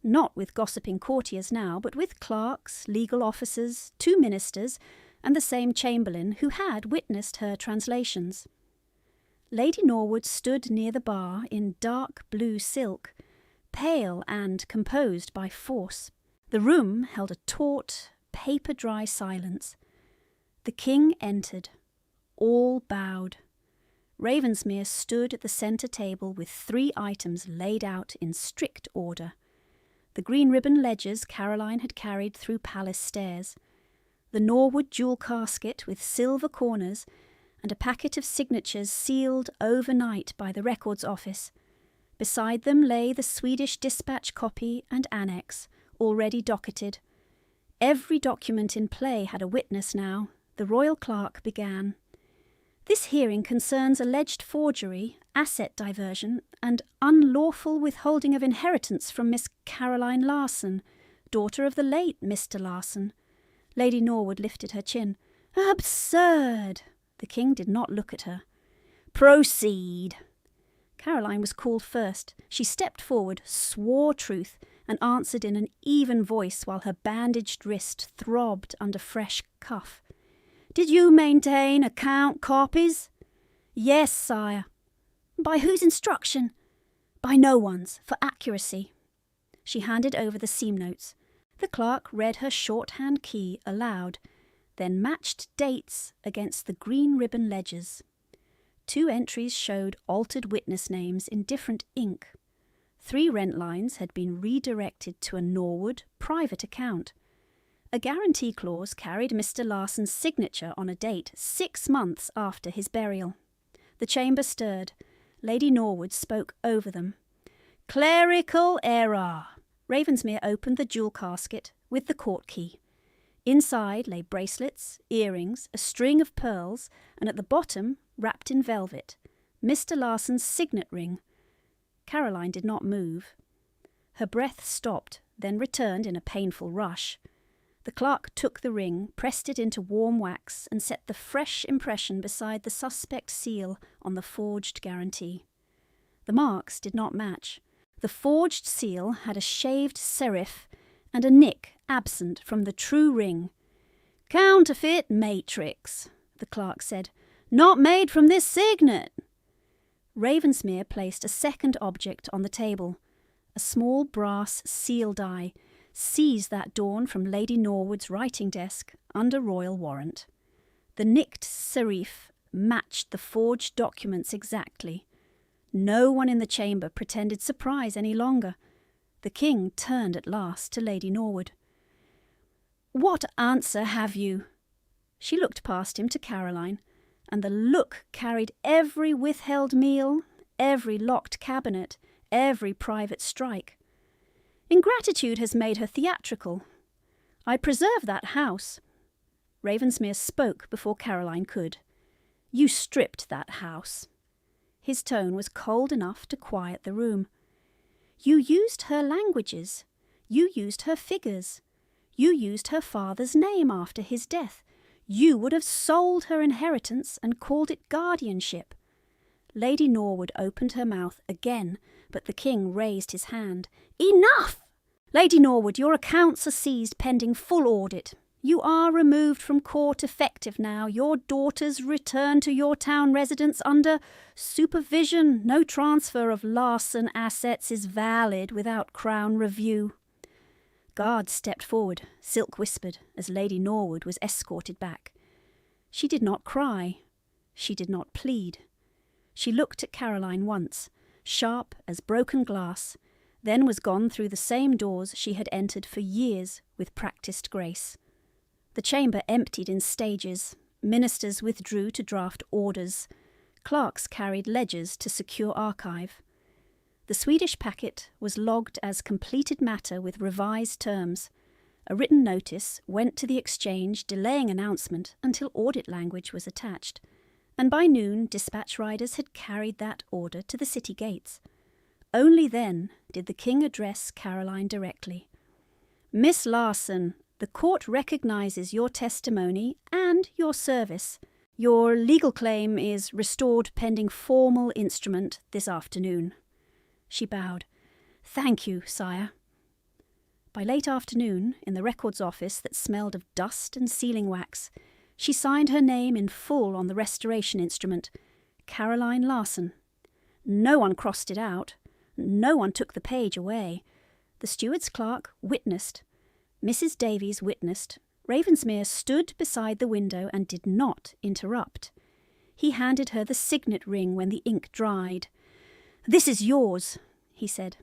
not with gossiping courtiers now, but with clerks, legal officers, 2 ministers, and the same chamberlain who had witnessed her translations. Lady Norwood stood near the bar in dark blue silk, pale and composed by force. The room held a taut, paper-dry silence. The king entered. All bowed. Ravensmere stood at the centre table with 3 items laid out in strict order. The green ribbon ledgers Caroline had carried through palace stairs, the Norwood jewel casket with silver corners, and a packet of signatures sealed overnight by the Records Office. Beside them lay the Swedish dispatch copy and annex, already docketed. Every document in play had a witness now. The royal clerk began. "This hearing concerns alleged forgery, asset diversion, and unlawful withholding of inheritance from Miss Caroline Larson, daughter of the late Mr. Larson." Lady Norwood lifted her chin. "Absurd!" The king did not look at her. "Proceed." Caroline was called first. She stepped forward, swore truth, and answered in an even voice while her bandaged wrist throbbed under fresh cuff. "Did you maintain account copies?" "Yes, sire." "By whose instruction?" "By no one's, for accuracy." She handed over the seam notes. The clerk read her shorthand key aloud, then matched dates against the green ribbon ledgers. 2 entries showed altered witness names in different ink. 3 rent lines had been redirected to a Norwood private account. A guarantee clause carried Mr. Larson's signature on a date 6 months after his burial. The chamber stirred. Lady Norwood spoke over them. "Clerical error." Ravensmere opened the jewel casket with the court key. Inside lay bracelets, earrings, a string of pearls, and at the bottom, wrapped in velvet, Mr. Larson's signet ring. Caroline did not move. Her breath stopped, then returned in a painful rush. The clerk took the ring, pressed it into warm wax, and set the fresh impression beside the suspect seal on the forged guarantee. The marks did not match. The forged seal had a shaved serif and a nick absent from the true ring. "Counterfeit matrix," the clerk said. "Not made from this signet." Ravensmere placed a second object on the table, a small brass seal die, seized that dawn from Lady Norwood's writing desk under royal warrant. The nicked serif matched the forged documents exactly. No one in the chamber pretended surprise any longer. The king turned at last to Lady Norwood. What answer have you?" She looked past him to Caroline, and the look carried every withheld meal, every locked cabinet, every private strike. Ingratitude has made her theatrical. "I preserve that house." Ravensmere spoke before Caroline could. "You stripped that house." His tone was cold enough to quiet the room. "You used her languages. You used her figures. You used her father's name after his death. You would have sold her inheritance and called it guardianship." Lady Norwood opened her mouth again, but the king raised his hand. "Enough! Lady Norwood, your accounts are seized pending full audit. You are removed from court effective now. Your daughters return to your town residence under supervision. No transfer of Larson assets is valid without Crown review." Guards stepped forward, Silk whispered, as Lady Norwood was escorted back. She did not cry. She did not plead. She looked at Caroline once, sharp as broken glass, then was gone through the same doors she had entered for years with practised grace. The chamber emptied in stages. Ministers withdrew to draft orders. Clerks carried ledgers to secure archive. The Swedish packet was logged as completed matter with revised terms. A written notice went to the exchange delaying announcement until audit language was attached, and by noon dispatch riders had carried that order to the city gates. Only then did the king address Caroline directly. "Miss Larson, the court recognises your testimony and your service. Your legal claim is restored pending formal instrument this afternoon." She bowed. "Thank you, sire." By late afternoon, in the records office that smelled of dust and sealing wax, she signed her name in full on the restoration instrument, Caroline Larson. No one crossed it out. No one took the page away. The steward's clerk witnessed. Mrs. Davies witnessed. Ravensmere stood beside the window and did not interrupt. He handed her the signet ring when the ink dried. "This is yours," he said.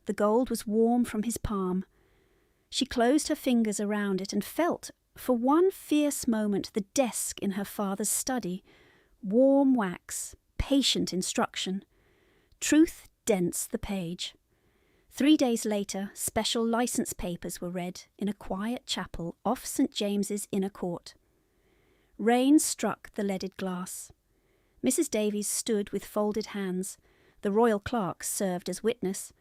The gold was warm from his palm. She closed her fingers around it and felt, for one fierce moment, the desk in her father's study. Warm wax, patient instruction. Truth dense the page. 3 days later, special licence papers were read in a quiet chapel off St. James's Inner Court. Rain struck the leaded glass. Mrs. Davies stood with folded hands. The royal clerk served as witness.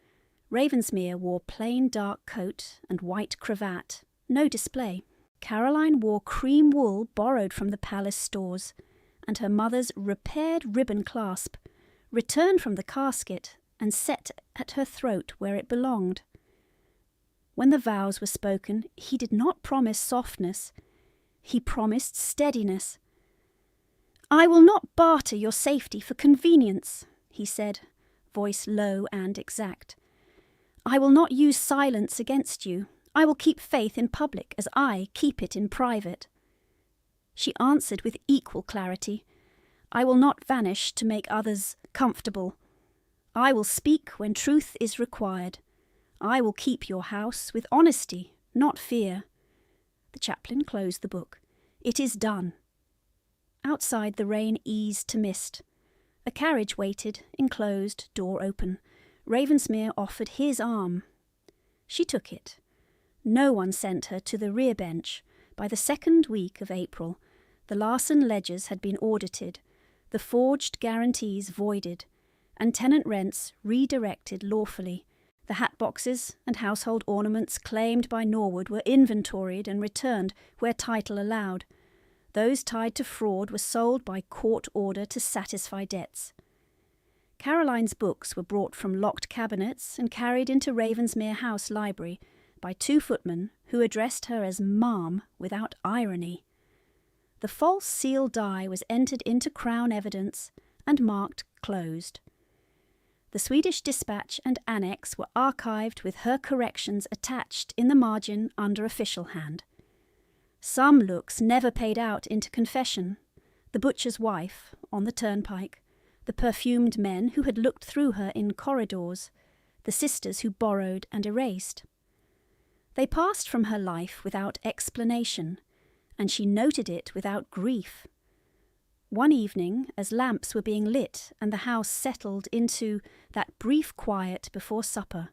Ravensmere wore plain dark coat and white cravat, no display. Caroline wore cream wool borrowed from the palace stores, and her mother's repaired ribbon clasp, returned from the casket and set at her throat where it belonged. When the vows were spoken, he did not promise softness. He promised steadiness. "I will not barter your safety for convenience," he said, voice low and exact. "I will not use silence against you. I will keep faith in public as I keep it in private." She answered with equal clarity. "I will not vanish to make others comfortable. I will speak when truth is required. I will keep your house with honesty, not fear." The chaplain closed the book. "It is done." Outside the rain eased to mist. A carriage waited, enclosed, door open. Ravensmere offered his arm. She took it. No one sent her to the rear bench. By the 2nd week of April, the Larson ledgers had been audited, the forged guarantees voided, and tenant rents redirected lawfully. The hat boxes and household ornaments claimed by Norwood were inventoried and returned where title allowed. Those tied to fraud were sold by court order to satisfy debts. Caroline's books were brought from locked cabinets and carried into Ravensmere House library by 2 footmen who addressed her as Ma'am without irony. The false seal die was entered into Crown evidence and marked closed. The Swedish dispatch and annex were archived with her corrections attached in the margin under official hand. Some looks never paid out into confession. The butcher's wife, on the turnpike, the perfumed men who had looked through her in corridors, the sisters who borrowed and erased. They passed from her life without explanation, and she noted it without grief. One evening, as lamps were being lit and the house settled into that brief quiet before supper,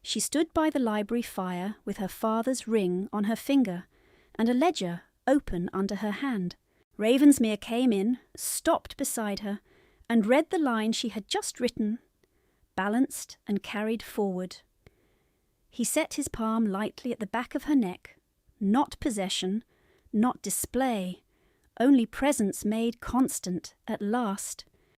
she stood by the library fire with her father's ring on her finger and a ledger open under her hand. Ravensmere came in, stopped beside her, and read the line she had just written, balanced and carried forward. He set his palm lightly at the back of her neck, not possession, not display, only presence made constant at last.